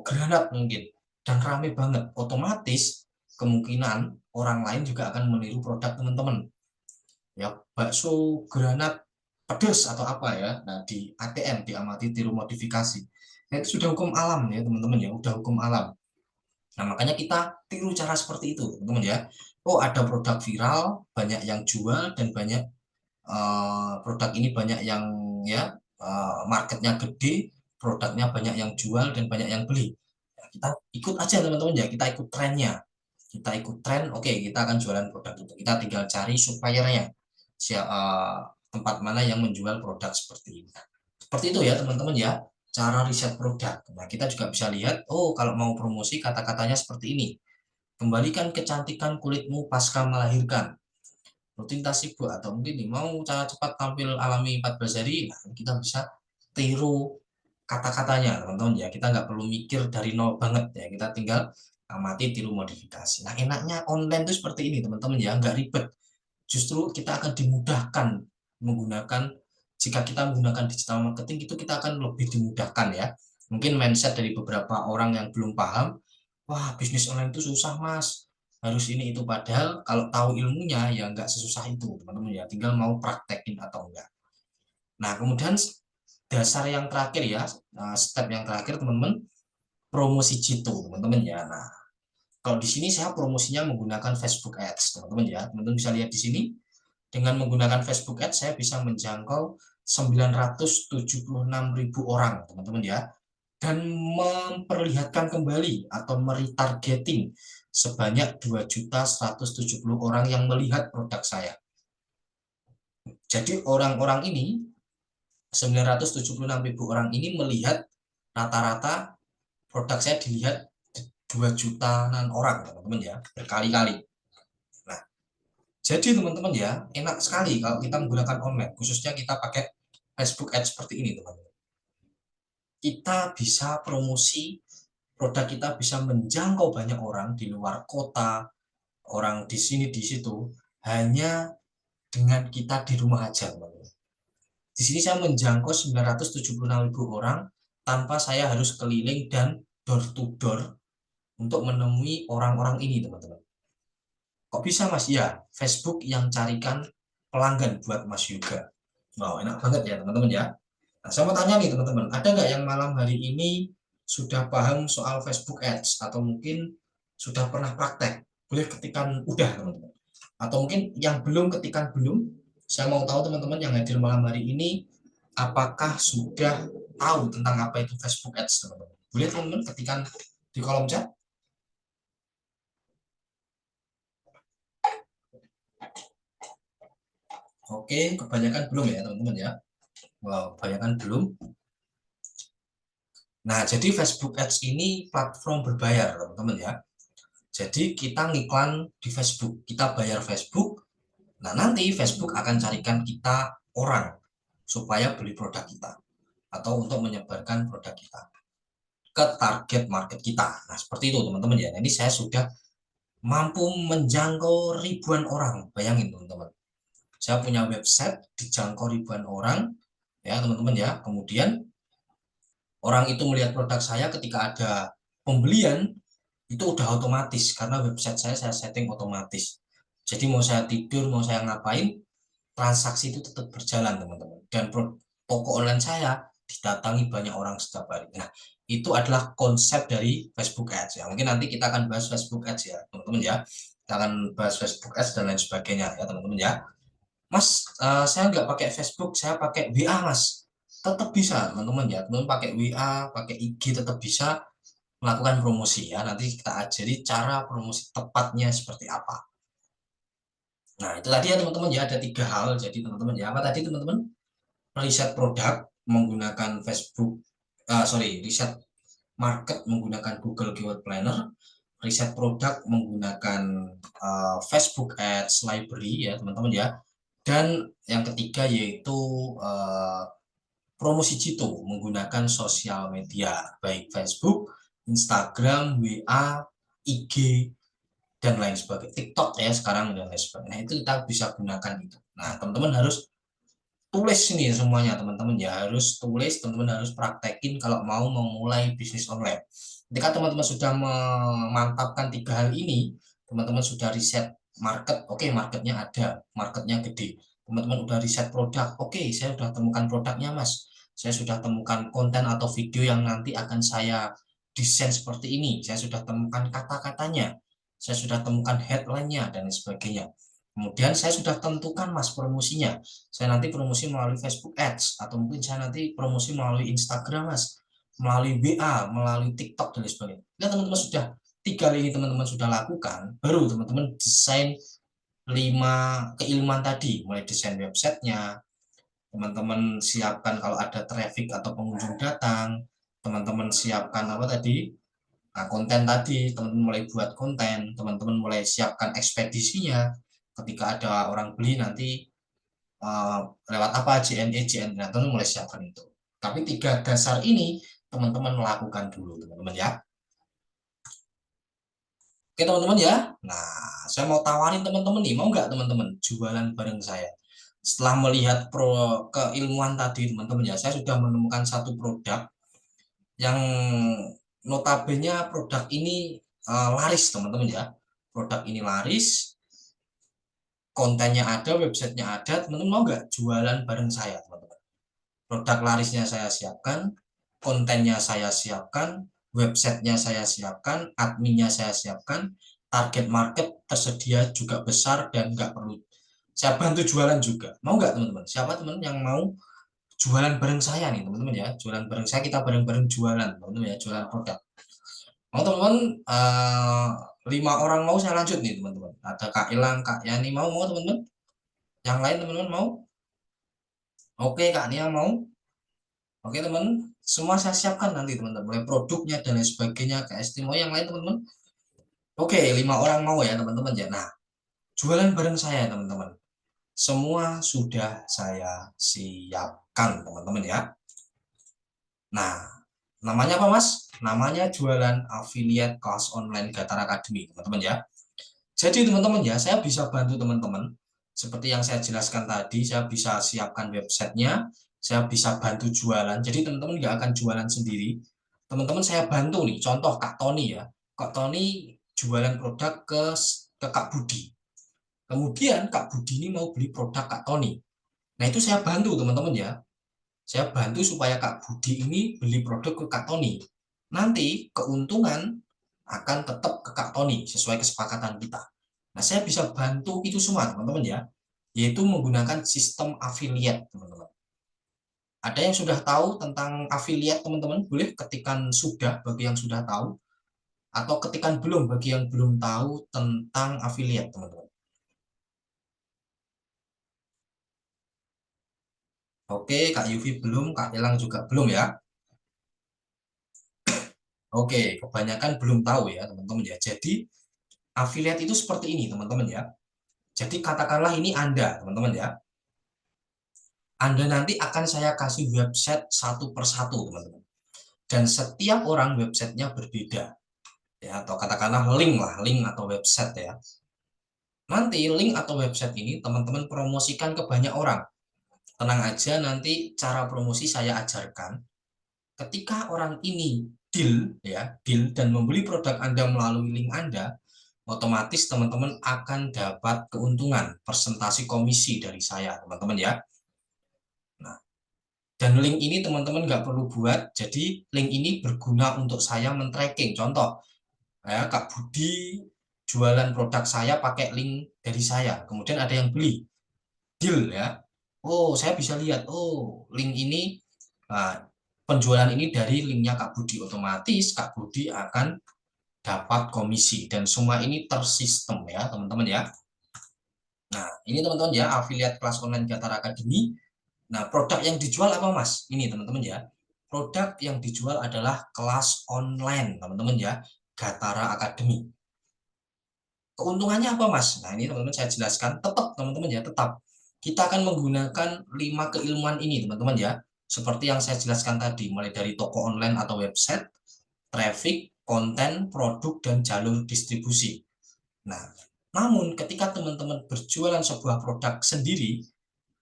granat mungkin, dan rame banget, otomatis kemungkinan orang lain juga akan meniru produk teman-teman. Ya, bakso granat pedas atau apa ya, nah di ATM diamati tiru modifikasi. Nah, itu sudah hukum alam ya teman-teman ya, udah hukum alam. Nah, makanya kita tiru cara seperti itu, teman-teman ya. Oh, ada produk viral, banyak yang jual dan banyak produk ini banyak yang ya marketnya gede, produknya banyak yang jual dan banyak yang beli. Ya, kita ikut aja teman-teman ya, kita ikut trennya. Kita ikut tren, oke, kita akan jualan produk itu. Kita tinggal cari suppliernya. Tempat mana yang menjual produk seperti ini. Seperti itu ya teman-teman ya, cara riset produk. Nah, kita juga bisa lihat, oh kalau mau promosi kata-katanya seperti ini. Kembalikan kecantikan kulitmu pasca melahirkan, rutinitas sibuk, atau mungkin nih mau cara cepat tampil alami 14 hari, nah, kita bisa tiru kata-katanya teman-teman ya, kita nggak perlu mikir dari nol banget ya, kita tinggal amati tiru modifikasi. Nah, enaknya online itu seperti ini teman-teman ya, nggak ribet, justru kita akan dimudahkan menggunakan, jika kita menggunakan digital marketing itu kita akan lebih dimudahkan ya. Mungkin mindset dari beberapa orang yang belum paham, wah bisnis online itu susah mas, harus ini itu, padahal kalau tahu ilmunya ya nggak sesusah itu teman-teman ya, tinggal mau praktekin atau enggak. Nah, kemudian dasar yang terakhir ya, step yang terakhir teman-teman, promosi jitu teman-teman ya. Nah, kalau di sini saya promosinya menggunakan Facebook Ads teman-teman ya, teman-teman bisa lihat di sini, dengan menggunakan Facebook Ads saya bisa menjangkau 976.000 orang teman-teman ya, dan memperlihatkan kembali atau meretargeting sebanyak 2.170 orang yang melihat produk saya. Jadi orang-orang ini 976.000 orang ini melihat rata-rata produk saya dilihat 2 jutaan orang teman-teman ya, berkali-kali. Nah, jadi teman-teman ya, enak sekali kalau kita menggunakan online, khususnya kita pakai Facebook Ads seperti ini teman-teman. Kita bisa promosi produk, kita bisa menjangkau banyak orang di luar kota, orang di sini di situ, hanya dengan kita di rumah aja teman-teman. Di sini saya menjangkau 976.000 orang tanpa saya harus keliling dan door to door untuk menemui orang-orang ini teman-teman. Kok bisa mas? Ya, Facebook yang carikan pelanggan buat mas juga. Wow, enak banget ya teman-teman ya. Nah, saya mau tanya nih teman-teman, ada nggak yang malam hari ini sudah paham soal Facebook Ads atau mungkin sudah pernah praktek, boleh ketikkan udah teman-teman. Atau mungkin yang belum ketikkan belum. Saya mau tahu teman-teman yang hadir malam hari ini apakah sudah tahu tentang apa itu Facebook Ads teman-teman. Boleh teman-teman ketikkan di kolom chat. Oke, kebanyakan belum ya teman-teman ya. Wow, kebanyakan belum. Nah, jadi Facebook Ads ini platform berbayar teman-teman ya. Jadi kita ngiklan di Facebook, kita bayar Facebook. Nah, nanti Facebook akan carikan kita orang supaya beli produk kita atau untuk menyebarkan produk kita ke target market kita. Nah, seperti itu teman-teman ya. Nah, ini saya sudah mampu menjangkau ribuan orang. Bayangin teman-teman. Saya punya website dijangkau ribuan orang ya teman-teman ya. Kemudian orang itu melihat produk saya ketika ada pembelian itu udah otomatis karena website saya setting otomatis. Jadi mau saya tidur, mau saya ngapain, transaksi itu tetap berjalan teman-teman. Dan toko online saya didatangi banyak orang setiap hari. Nah, itu adalah konsep dari Facebook Ads ya. Mungkin nanti kita akan bahas Facebook Ads ya, teman-teman ya. Kita akan bahas Facebook Ads dan lain sebagainya ya, teman-teman ya. Mas, saya nggak pakai Facebook, saya pakai WA, Mas. Tetap bisa, teman-teman ya. Teman-teman pakai WA, pakai IG tetap bisa melakukan promosi ya. Nanti kita ajari cara promosi tepatnya seperti apa. Nah, itu tadi ya teman-teman ya, ada 3 hal. Jadi teman-teman ya, apa tadi teman-teman? Riset produk menggunakan Facebook, riset market menggunakan Google Keyword Planner, riset produk menggunakan Facebook Ads Library ya teman-teman ya. Dan yang ketiga yaitu uh, promosi jitu menggunakan sosial media, baik Facebook, Instagram, WA, IG, dan lain sebagainya, TikTok ya sekarang dan lain sebagainya. Nah, itu kita bisa gunakan itu. Nah, teman-teman harus tulis ini semuanya teman-teman ya, harus tulis, teman-teman harus praktekin kalau mau memulai bisnis online. Ketika teman-teman sudah memantapkan 3 hal ini, teman-teman sudah riset market, oke, marketnya ada, marketnya gede, teman-teman udah riset produk, oke, saya sudah temukan produknya Mas, saya sudah temukan konten atau video yang nanti akan saya desain seperti ini, saya sudah temukan kata-katanya, saya sudah temukan headline-nya dan lain sebagainya. Kemudian saya sudah tentukan Mas promosinya. Saya nanti promosi melalui Facebook Ads atau mungkin saya nanti promosi melalui Instagram Mas, melalui WA, melalui TikTok dan lain sebagainya. Nah, teman-teman sudah 3 ini teman-teman sudah lakukan, baru teman-teman desain 5 keilmuan tadi, mulai desain websitenya, teman-teman siapkan kalau ada traffic atau pengunjung datang, teman-teman siapkan apa tadi, nah, konten tadi, teman-teman mulai buat konten, teman-teman mulai siapkan ekspedisinya, ketika ada orang beli nanti uh, lewat apa JNE, JNE, nah, teman-teman mulai siapkan itu. Tapi 3 dasar ini teman-teman melakukan dulu, teman-teman ya. Oke teman-teman ya. Nah, saya mau tawarin teman-teman nih, mau nggak teman-teman jualan bareng saya? Setelah melihat keilmuan tadi teman-teman ya, saya sudah menemukan satu produk yang notabene produk ini laris teman-teman ya. Produk ini laris, kontennya ada, websitenya ada, teman-teman mau nggak jualan bareng saya teman-teman? Produk larisnya saya siapkan, kontennya saya siapkan, websitenya saya siapkan, adminnya saya siapkan, target market tersedia juga besar dan nggak perlu saya bantu jualan juga. Mau nggak teman-teman? Siapa teman yang mau jualan bareng saya nih teman-teman ya? Jualan bareng saya, kita bareng-bareng jualan teman-teman ya, jualan produk. Mau teman-teman 5 orang mau, saya lanjut nih teman-teman. Ada Kak Ilang, Kak Yani mau teman-teman? Yang lain teman-teman mau? Oke Kak Nia mau? Oke teman, semua saya siapkan nanti teman-teman, mulai produknya dan lain sebagainya, kayak mau yang lain teman-teman. Oke, 5 orang mau ya teman-teman ya. Nah, jualan bareng saya teman-teman. Semua sudah saya siapkan teman-teman ya. Nah, namanya apa Mas? Namanya jualan affiliate kelas online Gatar Academy teman-teman ya. Jadi teman-teman ya, saya bisa bantu teman-teman. Seperti yang saya jelaskan tadi, saya bisa siapkan websitenya, saya bisa bantu jualan. Jadi teman-teman nggak akan jualan sendiri. Teman-teman saya bantu nih, contoh Kak Tony ya. Kak Tony jualan produk ke Kak Budi. Kemudian Kak Budi ini mau beli produk Kak Tony. Nah itu saya bantu teman-teman ya. Saya bantu supaya Kak Budi ini beli produk ke Kak Tony. nanti keuntungan akan tetap ke Kak Tony sesuai kesepakatan kita. Nah, saya bisa bantu itu semua, teman-teman ya, yaitu menggunakan sistem affiliate, teman-teman. Ada yang sudah tahu tentang affiliate, teman-teman? Boleh ketikkan sudah bagi yang sudah tahu, atau ketikan belum bagi yang belum tahu tentang affiliate, teman-teman. Oke, Kak Yufi belum, Kak Elang juga belum ya. Oke, kebanyakan belum tahu ya, teman-teman ya. Jadi, affiliate itu seperti ini, teman-teman ya. Jadi, katakanlah ini Anda, teman-teman ya. Anda nanti akan saya kasih website satu persatu, teman-teman. Dan setiap orang websitenya berbeda. Ya, atau katakanlah link lah, link atau website ya. Nanti link atau website ini teman-teman promosikan ke banyak orang. Tenang aja, nanti cara promosi saya ajarkan. Ketika orang ini deal dan membeli produk Anda melalui link Anda, otomatis teman-teman akan dapat keuntungan persentase komisi dari saya, teman-teman ya. Nah, dan link ini teman-teman nggak perlu buat, jadi link ini berguna untuk saya men-tracking. Contoh, ya, Kak Budi jualan produk saya pakai link dari saya, kemudian ada yang beli, deal ya. Oh, saya bisa lihat, oh, link ini, nah, penjualan ini dari linknya Kak Budi, otomatis Kak Budi akan dapat komisi dan semua ini tersistem ya, teman-teman ya. Nah, ini teman-teman ya, affiliate kelas online Gatara Academy. Nah, produk yang dijual apa, Mas? Ini teman-teman ya. Produk yang dijual adalah kelas online, teman-teman ya, Gatara Academy. Keuntungannya apa, Mas? Nah, ini teman-teman saya jelaskan. Tetap, teman-teman ya, tetap. Kita akan menggunakan 5 keilmuan ini, teman-teman ya. Seperti yang saya jelaskan tadi, mulai dari toko online atau website, traffic, konten, produk, dan jalur distribusi. Nah, namun ketika teman-teman berjualan sebuah produk sendiri,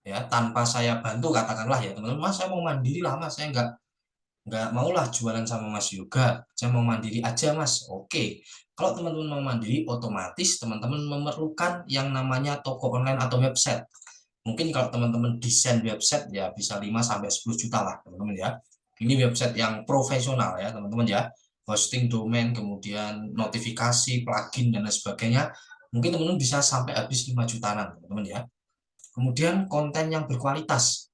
ya tanpa saya bantu, katakanlah ya teman-teman, Mas saya mau mandiri lah, Mas saya nggak maulah jualan sama Mas Yoga, saya mau mandiri aja Mas. Oke, kalau teman-teman mau mandiri, otomatis teman-teman memerlukan yang namanya toko online atau website. Mungkin kalau teman-teman desain website ya bisa 5 sampai 10 juta lah, teman-teman ya. Ini website yang profesional ya, teman-teman ya. Hosting domain, kemudian notifikasi, plugin dan lain sebagainya. Mungkin teman-teman bisa sampai habis 5 jutaan, teman-teman ya. Kemudian konten yang berkualitas.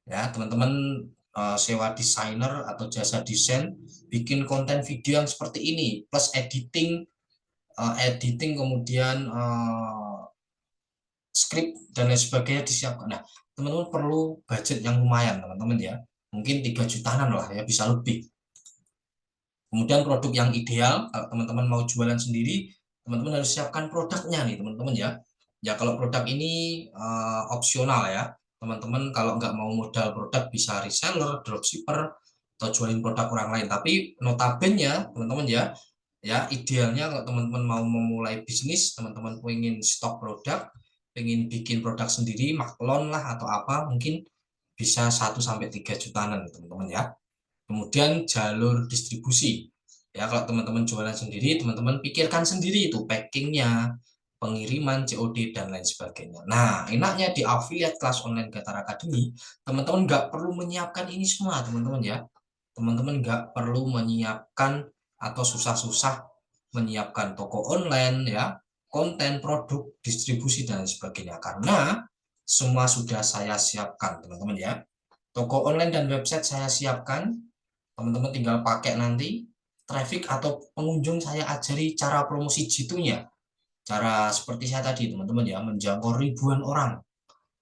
Ya, teman-teman sewa desainer atau jasa desain, bikin konten video yang seperti ini, plus editing kemudian script dan lain sebagainya disiapkan. Nah, teman-teman perlu budget yang lumayan, teman-teman ya. Mungkin 3 jutaan lah ya, bisa lebih. Kemudian produk yang ideal, kalau teman-teman mau jualan sendiri, teman-teman harus siapkan produknya nih, teman-teman ya. Ya, kalau produk ini opsional ya. Teman-teman kalau nggak mau modal produk bisa reseller, dropshipper, atau jualin produk orang lain. Tapi notabene teman-teman ya, ya idealnya kalau teman-teman mau memulai bisnis, teman-teman pengen stok produk, pengen bikin produk sendiri, maklon lah atau apa, mungkin bisa 1 sampai 3 jutaan teman-teman ya. Kemudian jalur distribusi. Ya, kalau teman-teman jualan sendiri, teman-teman pikirkan sendiri itu packingnya, pengiriman, COD, dan lain sebagainya. Nah, enaknya di affiliate kelas online Gatara Academy, teman-teman nggak perlu menyiapkan ini semua, teman-teman ya. Teman-teman nggak perlu menyiapkan atau susah-susah menyiapkan toko online ya, konten, produk, distribusi, dan lain sebagainya. Karena semua sudah saya siapkan, teman-teman ya. Toko online dan website saya siapkan, teman-teman tinggal pakai nanti. Traffic atau pengunjung saya ajari cara promosi G2-nya. Cara seperti saya tadi, teman-teman ya, menjangkau ribuan orang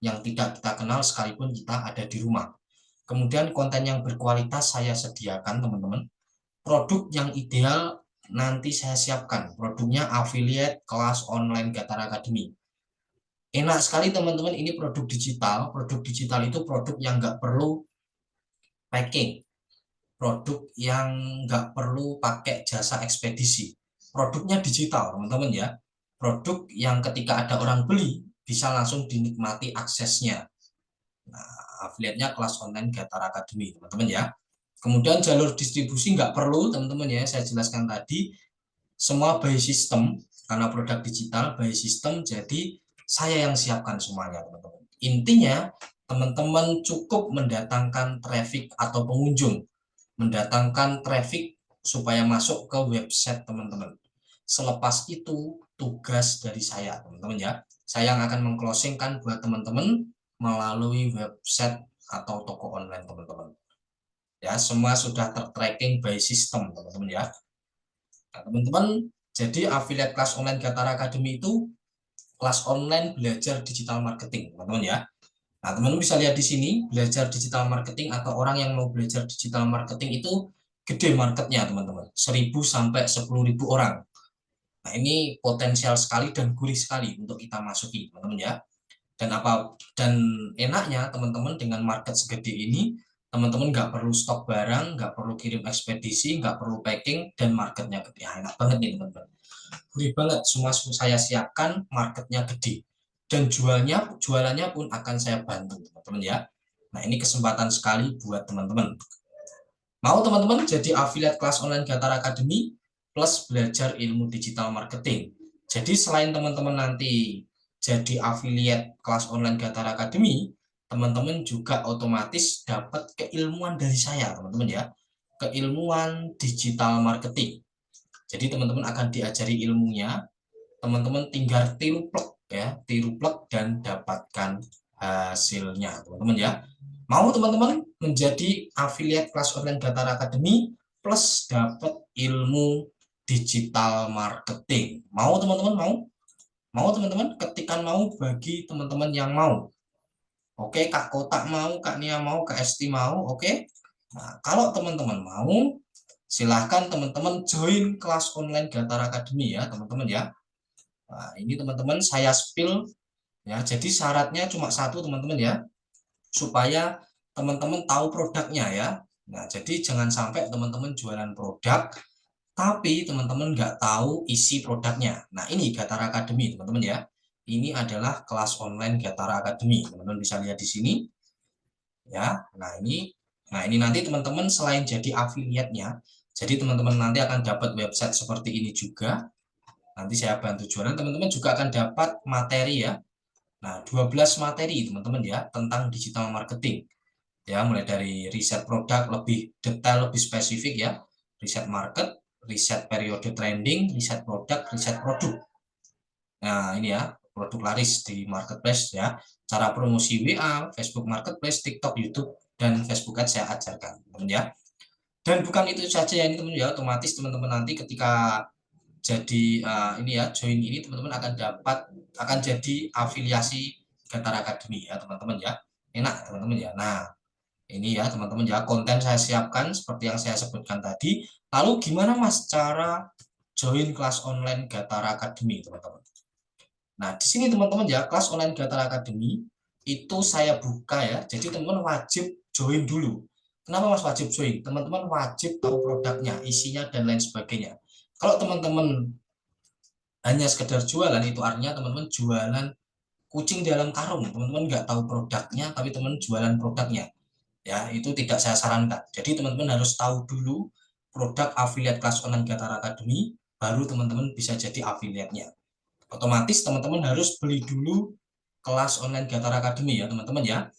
yang tidak kita kenal sekalipun kita ada di rumah. Kemudian konten yang berkualitas saya sediakan, teman-teman. Produk yang ideal nanti saya siapkan. Produknya affiliate kelas online Gatara Academy. Enak sekali teman-teman, ini produk digital. Produk digital itu produk yang nggak perlu packing, produk yang nggak perlu pakai jasa ekspedisi. Produknya digital, teman-teman ya. Produk yang ketika ada orang beli, bisa langsung dinikmati aksesnya. Nah, affiliate-nya kelas online Gatara Academy, teman-teman ya. Kemudian jalur distribusi nggak perlu, teman-teman ya. Saya jelaskan tadi, semua by system, karena produk digital by system, jadi saya yang siapkan semuanya, teman-teman. Intinya, teman-teman cukup mendatangkan traffic atau pengunjung, mendatangkan traffic supaya masuk ke website teman-teman. Selepas itu tugas dari saya teman-teman ya. Saya yang akan mengclosingkan buat teman-teman melalui website atau toko online teman-teman. Ya, semua sudah tertracking by system teman-teman ya. Nah, teman-teman, jadi affiliate kelas online Gatara Academy itu kelas online belajar digital marketing, teman-teman ya. Nah, teman-teman bisa lihat di sini, belajar digital marketing atau orang yang mau belajar digital marketing itu gede marketnya, teman-teman. 1.000 sampai 10.000 orang. Nah, ini potensial sekali dan gurih sekali untuk kita masuki, teman-teman ya. Dan enaknya teman-teman dengan market segede ini, teman-teman nggak perlu stok barang, nggak perlu kirim ekspedisi, nggak perlu packing, dan marketnya gede. Ya, enak banget nih teman-teman. Gurih banget, semua saya siapkan, marketnya gede. Dan jualannya pun akan saya bantu teman-teman ya. Nah, ini kesempatan sekali buat teman-teman. Mau teman-teman jadi affiliate kelas online Gatara Academy plus belajar ilmu digital marketing. Jadi selain teman-teman nanti jadi affiliate kelas online Gatara Academy, teman-teman juga otomatis dapat keilmuan dari saya, teman-teman ya. Keilmuan digital marketing. Jadi teman-teman akan diajari ilmunya, teman-teman tinggal tiru plek ya, tiru plek dan dapatkan hasilnya, teman-teman ya. Mau teman-teman menjadi affiliate kelas online Gatara Academy plus dapat ilmu digital marketing. Mau teman-teman mau? Mau teman-teman? Ketikan mau bagi teman-teman yang mau. Oke, Kak Kotak mau, Kak Nia mau, Kak Esti mau, oke? Nah, kalau teman-teman mau, silahkan teman-teman join kelas online Gatara Academy ya, teman-teman ya. Nah, ini teman-teman saya spill ya. Jadi syaratnya cuma satu teman-teman ya, supaya teman-teman tahu produknya ya. Nah, jadi jangan sampai teman-teman jualan produk, tapi teman-teman nggak tahu isi produknya. Nah, ini Gatara Academy, teman-teman ya. Ini adalah kelas online Gatara Academy. Teman-teman bisa lihat di sini ya. Nah ini nanti teman-teman selain jadi afiliatnya, jadi teman-teman nanti akan dapat website seperti ini juga. Nanti saya bantu jualan, teman-teman juga akan dapat materi ya. Nah, 12 materi teman-teman ya tentang digital marketing. Ya, mulai dari riset produk lebih detail, lebih spesifik ya. Riset market, riset periode trending, riset produk, riset produk. Nah, ini ya, produk laris di marketplace ya. Cara promosi WA, Facebook Marketplace, TikTok, YouTube, dan Facebook Ads saya ajarkan, teman ya. Dan bukan itu saja ya, ini teman ya, otomatis teman-teman nanti ketika jadi ini ya, join ini teman-teman akan jadi afiliasi Gatara Academy ya, teman-teman ya. Enak, teman-teman ya. Nah, ini ya, teman-teman ya, konten saya siapkan seperti yang saya sebutkan tadi. Lalu gimana Mas cara join kelas online Gatara Academy, teman-teman? Nah, di sini teman-teman ya, kelas online Gatara Academy itu saya buka ya. Jadi teman-teman wajib join dulu. Kenapa Mas wajib join? Teman-teman wajib tahu produknya, isinya dan lain sebagainya. Kalau teman-teman hanya sekedar jualan, itu artinya teman-teman jualan kucing dalam karung. Teman-teman nggak tahu produknya, tapi teman jualan produknya. Ya, itu tidak saya sarankan. Jadi teman-teman harus tahu dulu produk affiliate kelas online Gatara Academy, baru teman-teman bisa jadi affiliate-nya. Otomatis teman-teman harus beli dulu kelas online Gatara Academy ya teman-teman ya.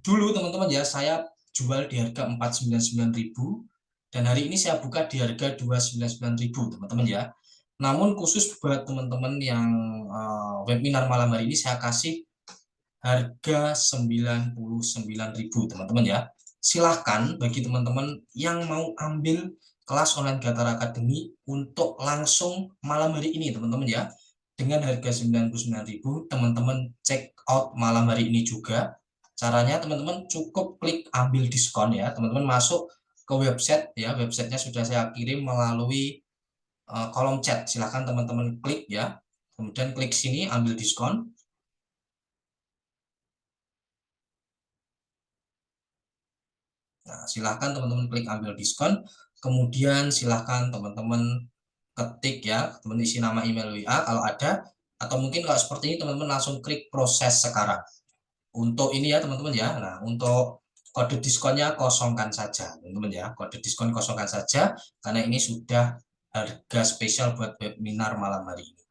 Dulu teman-teman ya saya jual di harga 499.000 dan hari ini saya buka di harga 299.000 teman-teman ya. Namun khusus buat teman-teman yang webinar malam hari ini saya kasih harga 99.000 teman-teman ya. Silahkan bagi teman-teman yang mau ambil kelas online Gatara Academy untuk langsung malam hari ini teman-teman ya. Dengan harga 99.000 teman-teman check out malam hari ini juga. Caranya teman-teman cukup klik ambil diskon ya. Teman-teman masuk ke website ya. Websitenya sudah saya kirim melalui kolom chat. Silahkan teman-teman klik ya. Kemudian klik sini ambil diskon. Nah, silahkan teman-teman klik ambil diskon, kemudian silahkan teman-teman ketik ya, teman isi nama email WA kalau ada, atau mungkin kalau seperti ini teman-teman langsung klik proses sekarang. Untuk ini ya teman-teman ya, nah untuk kode diskonnya kosongkan saja teman-teman ya, kode diskon kosongkan saja, karena ini sudah harga spesial buat webinar malam hari ini.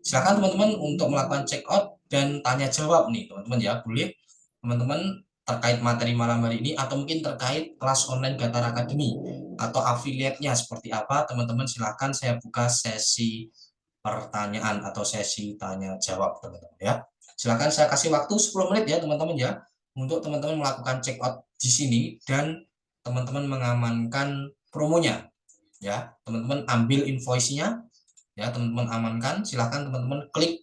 Silahkan teman-teman untuk melakukan check out dan tanya jawab nih teman-teman ya, boleh teman-teman terkait materi malam hari ini atau mungkin terkait kelas online Gatara Academy. atau afiliatnya seperti apa, teman-teman silahkan saya buka sesi pertanyaan atau sesi tanya jawab teman-teman ya. Silahkan saya kasih waktu 10 menit ya teman-teman ya, untuk teman-teman melakukan check out di sini dan teman-teman mengamankan promonya ya. Teman-teman ambil invoice-nya ya, teman-teman amankan. Silahkan teman-teman klik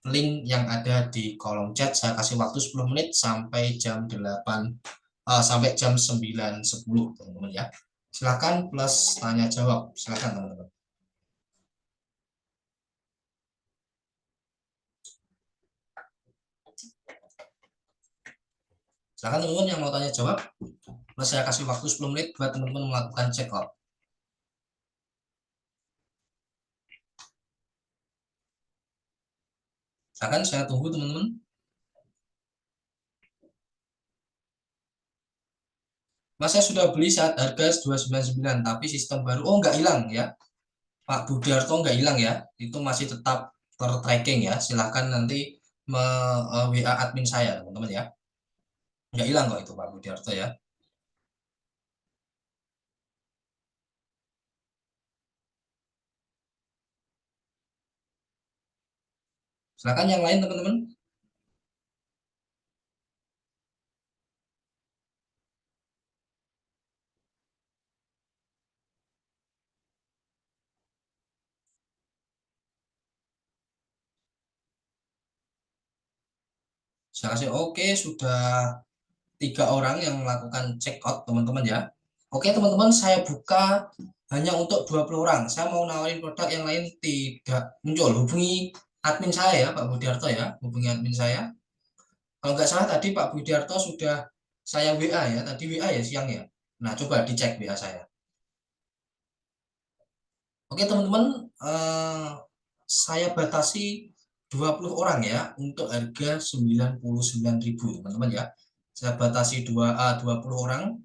link yang ada di kolom chat. Saya kasih waktu 10 menit sampai jam 8 sampai jam 9.10 teman-teman ya. Silahkan plus tanya jawab, silahkan teman-teman. Silahkan teman-teman yang mau tanya jawab, plus saya kasih waktu 10 menit buat teman-teman melakukan check out. Silahkan, saya tunggu teman-teman. Mas, saya sudah beli saat harga 299, tapi sistem baru, oh nggak hilang ya. Pak Budiarto nggak hilang ya, itu masih tetap tertracking ya. Silahkan nanti WA admin saya teman-teman ya. Nggak hilang kok itu Pak Budiarto ya. Silahkan yang lain teman-teman. Saya kasih oke, sudah 3 orang yang melakukan check out teman-teman ya. Oke teman-teman, saya buka hanya untuk 20 orang. Saya mau nawarin produk yang lain tidak muncul. Hubungi admin saya ya Pak Budiarto ya. Hubungi admin saya. Kalau nggak salah tadi Pak Budiarto sudah saya WA ya. Tadi WA ya siang ya. Nah coba dicek WA saya. Oke teman-teman, saya batasi 20 orang ya untuk harga 99.000 teman-teman ya. Saya batasi 20 orang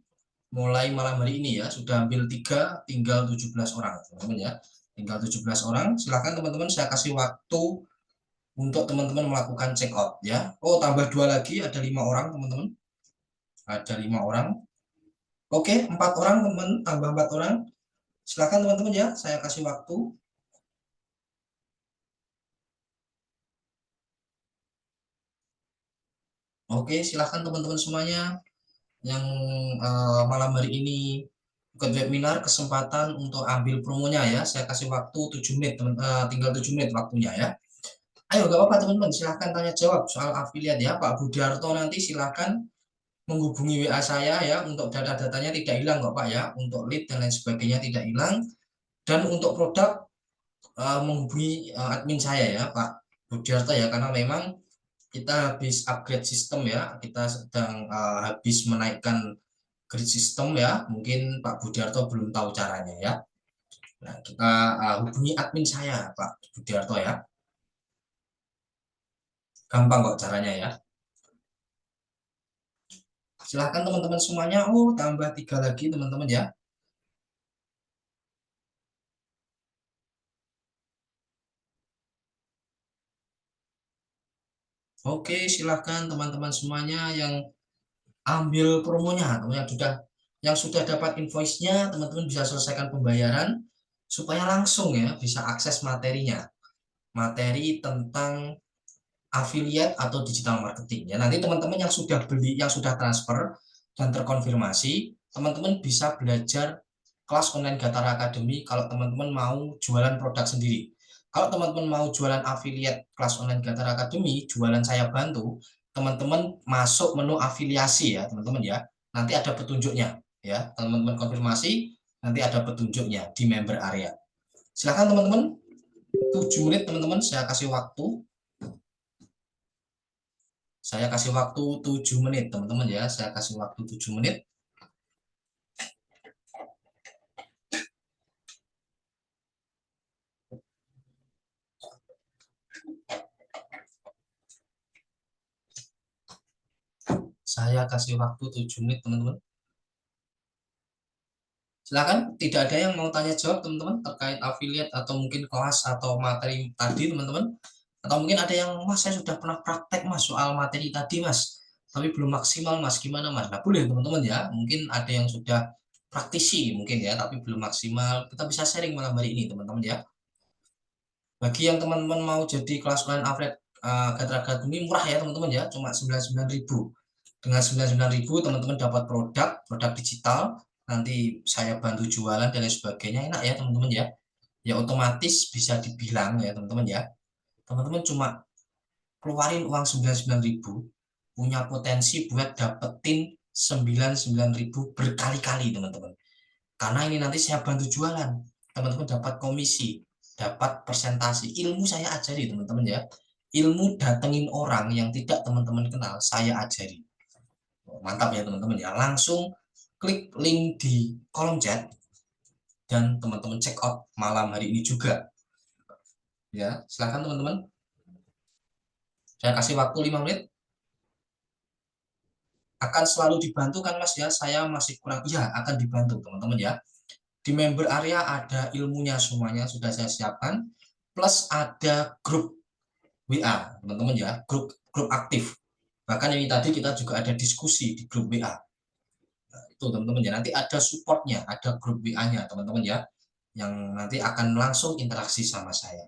mulai malam hari ini ya. Sudah ambil 3, tinggal 17 orang teman-teman ya. Tinggal 17 orang. Silahkan teman-teman, saya kasih waktu untuk teman-teman melakukan check out ya. Oh tambah 2 lagi, ada 5 orang teman-teman. Ada 5 orang. Oke 4 orang teman-teman, tambah 4 orang. Silahkan teman-teman ya, saya kasih waktu. Oke, silahkan teman-teman semuanya yang malam hari ini ikut webinar, kesempatan untuk ambil promonya ya. Saya kasih waktu 7 menit, tinggal 7 menit waktunya ya. Ayo, gak apa-apa teman-teman, silahkan tanya jawab soal afiliat ya. Pak Budiarto nanti silahkan menghubungi WA saya ya, untuk data-datanya tidak hilang kok Pak ya. Untuk lead dan lain sebagainya tidak hilang. Dan untuk produk menghubungi admin saya ya Pak Budiarto ya, karena memang kita habis upgrade sistem ya, kita sedang habis menaikkan grid sistem ya, mungkin Pak Budiarto belum tahu caranya ya. Nah, kita hubungi admin saya Pak Budiarto ya, gampang kok caranya ya. Silahkan teman-teman semuanya. Oh tambah 3 lagi teman-teman ya. Oke silahkan teman-teman semuanya yang ambil promonya, teman sudah yang sudah dapat invoice-nya, teman-teman bisa selesaikan pembayaran supaya langsung ya bisa akses materinya, materi tentang affiliate atau digital marketing ya. Nanti teman-teman yang sudah beli, yang sudah transfer dan terkonfirmasi, teman-teman bisa belajar kelas online Gatara Academy kalau teman-teman mau jualan produk sendiri. Kalau teman-teman mau jualan affiliate kelas online Gatara Academy, jualan saya bantu, teman-teman masuk menu afiliasi ya, teman-teman ya. Nanti ada petunjuknya ya. Teman-teman konfirmasi, nanti ada petunjuknya di member area. Silahkan teman-teman, 7 menit teman-teman, saya kasih waktu. Saya kasih waktu 7 menit teman-teman ya. Saya kasih waktu 7 menit. Saya kasih waktu 7 menit teman-teman. Silakan, tidak ada yang mau tanya jawab teman-teman terkait affiliate atau mungkin kelas atau materi tadi teman-teman. Atau mungkin ada yang, Mas saya sudah pernah praktek Mas soal materi tadi Mas, tapi belum maksimal Mas, gimana Mas? Nah boleh teman-teman ya, mungkin ada yang sudah praktisi mungkin ya, tapi belum maksimal, kita bisa sharing malam hari ini teman-teman ya. Bagi yang teman-teman mau jadi kelas online affiliate Gatra Academy, murah ya teman-teman ya, cuma 99.000. Dengan 99.000 teman-teman dapat produk digital, nanti saya bantu jualan dan lain sebagainya, enak ya teman-teman ya. Ya otomatis bisa dibilang ya teman-teman ya, teman-teman cuma keluarin uang 99.000, punya potensi buat dapetin 99.000 berkali-kali teman-teman. Karena ini nanti saya bantu jualan, teman-teman dapat komisi, dapat persentase. Ilmu saya ajari teman-teman ya. Ilmu datengin orang yang tidak teman-teman kenal, saya ajari. Mantap ya teman-teman ya. Langsung klik link di kolom chat dan teman-teman check out malam hari ini juga. Ya, silakan teman-teman. Saya kasih waktu 5 menit. Akan selalu dibantu kan Mas ya? Saya masih kurang. Iya, akan dibantu teman-teman ya. Di member area ada ilmunya semuanya sudah saya siapkan, plus ada grup WA teman-teman ya, grup aktif. Bahkan ini tadi kita juga ada diskusi di grup WA. Nah, itu teman-teman ya, nanti ada supportnya, ada grup WA-nya teman-teman ya, yang nanti akan langsung interaksi sama saya.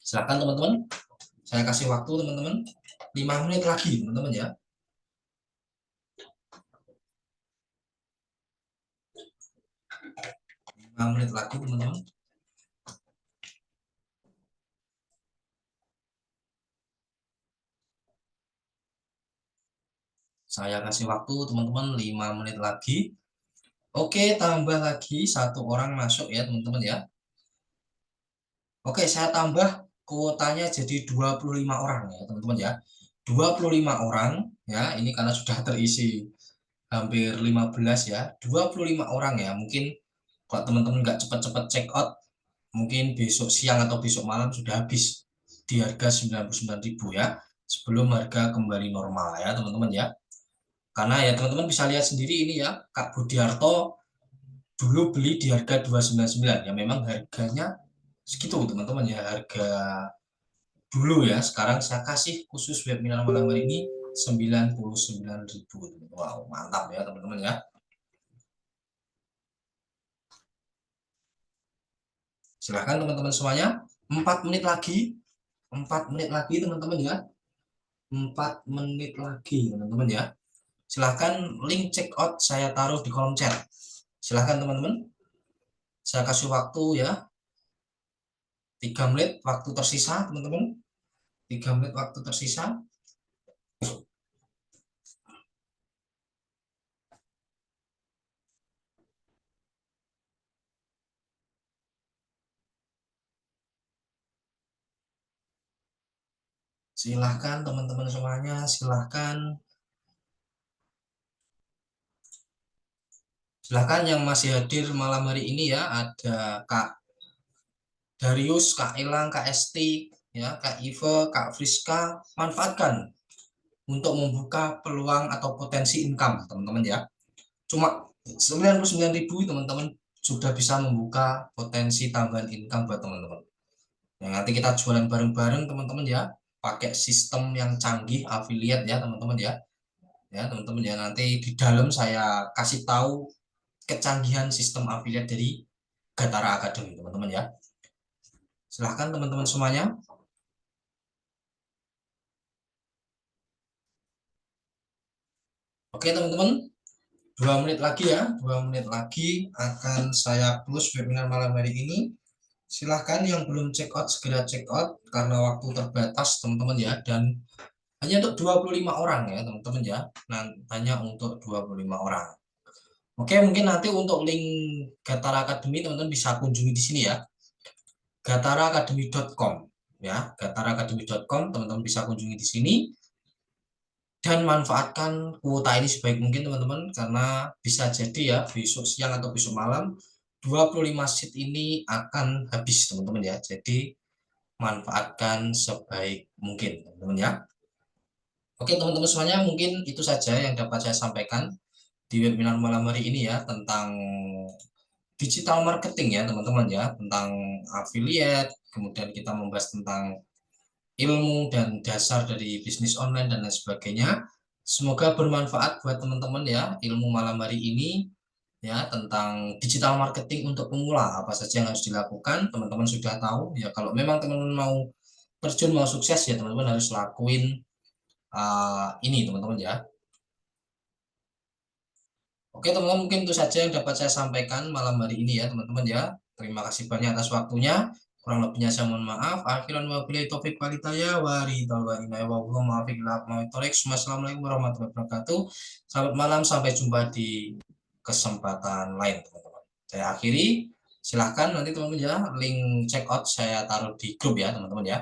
Silakan teman-teman, saya kasih waktu teman-teman 5 menit lagi teman-teman ya. 5 menit lagi teman-teman. Saya kasih waktu teman-teman 5 menit lagi. Oke, tambah lagi satu orang masuk ya teman-teman ya. Oke, saya tambah kuotanya jadi 25 orang ya teman-teman ya. 25 orang ya, ini karena sudah terisi hampir 15 ya. 25 orang ya, mungkin kalau teman-teman nggak cepat-cepat check out, mungkin besok siang atau besok malam sudah habis di harga 99.000 ya. Sebelum harga kembali normal ya teman-teman ya. Karena ya teman-teman bisa lihat sendiri ini ya, Kak Budiarto dulu beli di harga 299 ya, memang harganya segitu teman-teman ya, harga dulu ya. Sekarang saya kasih khusus webinar malam hari ini 99.000. Wow, mantap ya teman-teman ya. Silahkan teman-teman semuanya, 4 menit lagi, 4 menit lagi teman-teman ya, 4 menit lagi teman-teman ya. Silahkan link check out saya taruh di kolom chat. Silahkan teman-teman, saya kasih waktu ya, 3 menit waktu tersisa teman-teman, 3 menit waktu tersisa. Silahkan teman-teman semuanya, silahkan. Silahkan yang masih hadir malam hari ini ya, ada Kak Darius, Kak Elang, Kak Esti, ya, Kak Ive, Kak Friska, manfaatkan untuk membuka peluang atau potensi income, teman-teman ya. Cuma 99.000 teman-teman sudah bisa membuka potensi tambahan income buat teman-teman. Yang nanti kita jualan bareng-bareng teman-teman ya, pakai sistem yang canggih affiliate ya teman-teman ya. Ya teman-teman ya, nanti di dalam saya kasih tahu kecanggihan sistem affiliate dari Gatara Academy teman-teman ya. Silahkan teman-teman semuanya. Oke teman-teman, 2 menit lagi ya, 2 menit lagi akan saya close webinar malam hari ini. Silahkan yang belum check out segera check out karena waktu terbatas teman-teman ya, dan hanya untuk 25 orang ya teman-teman ya. Nah, hanya untuk 25 orang. Oke, mungkin nanti untuk link Gatara Academy teman-teman bisa kunjungi di sini ya. gataraacademy.com ya, gataraacademy.com teman-teman bisa kunjungi di sini dan manfaatkan kuota ini sebaik mungkin teman-teman, karena bisa jadi ya besok siang atau besok malam 25 seat ini akan habis teman-teman ya. Jadi manfaatkan sebaik mungkin teman-teman ya. Oke teman-teman semuanya, mungkin itu saja yang dapat saya sampaikan di webinar malam hari ini ya, tentang digital marketing ya teman-teman ya, tentang affiliate, kemudian kita membahas tentang ilmu dan dasar dari bisnis online dan lain sebagainya. Semoga bermanfaat buat teman-teman ya ilmu malam hari ini ya tentang digital marketing untuk pemula. Apa saja yang harus dilakukan, teman-teman sudah tahu ya. Kalau memang teman-teman mau terjun, mau sukses ya teman-teman harus lakuin ini teman-teman ya. Oke teman-teman, mungkin itu saja yang dapat saya sampaikan malam hari ini ya teman-teman ya. Terima kasih banyak atas waktunya. Kurang lebihnya saya mohon maaf. Akhiran wabillahi taufik walhidayah wa ridwan wa Wassalamualaikum warahmatullahi wabarakatuh. Selamat malam, sampai jumpa di kesempatan lain teman-teman. Saya akhiri. Silahkan nanti teman-teman ya, link check out saya taruh di grup ya teman-teman ya.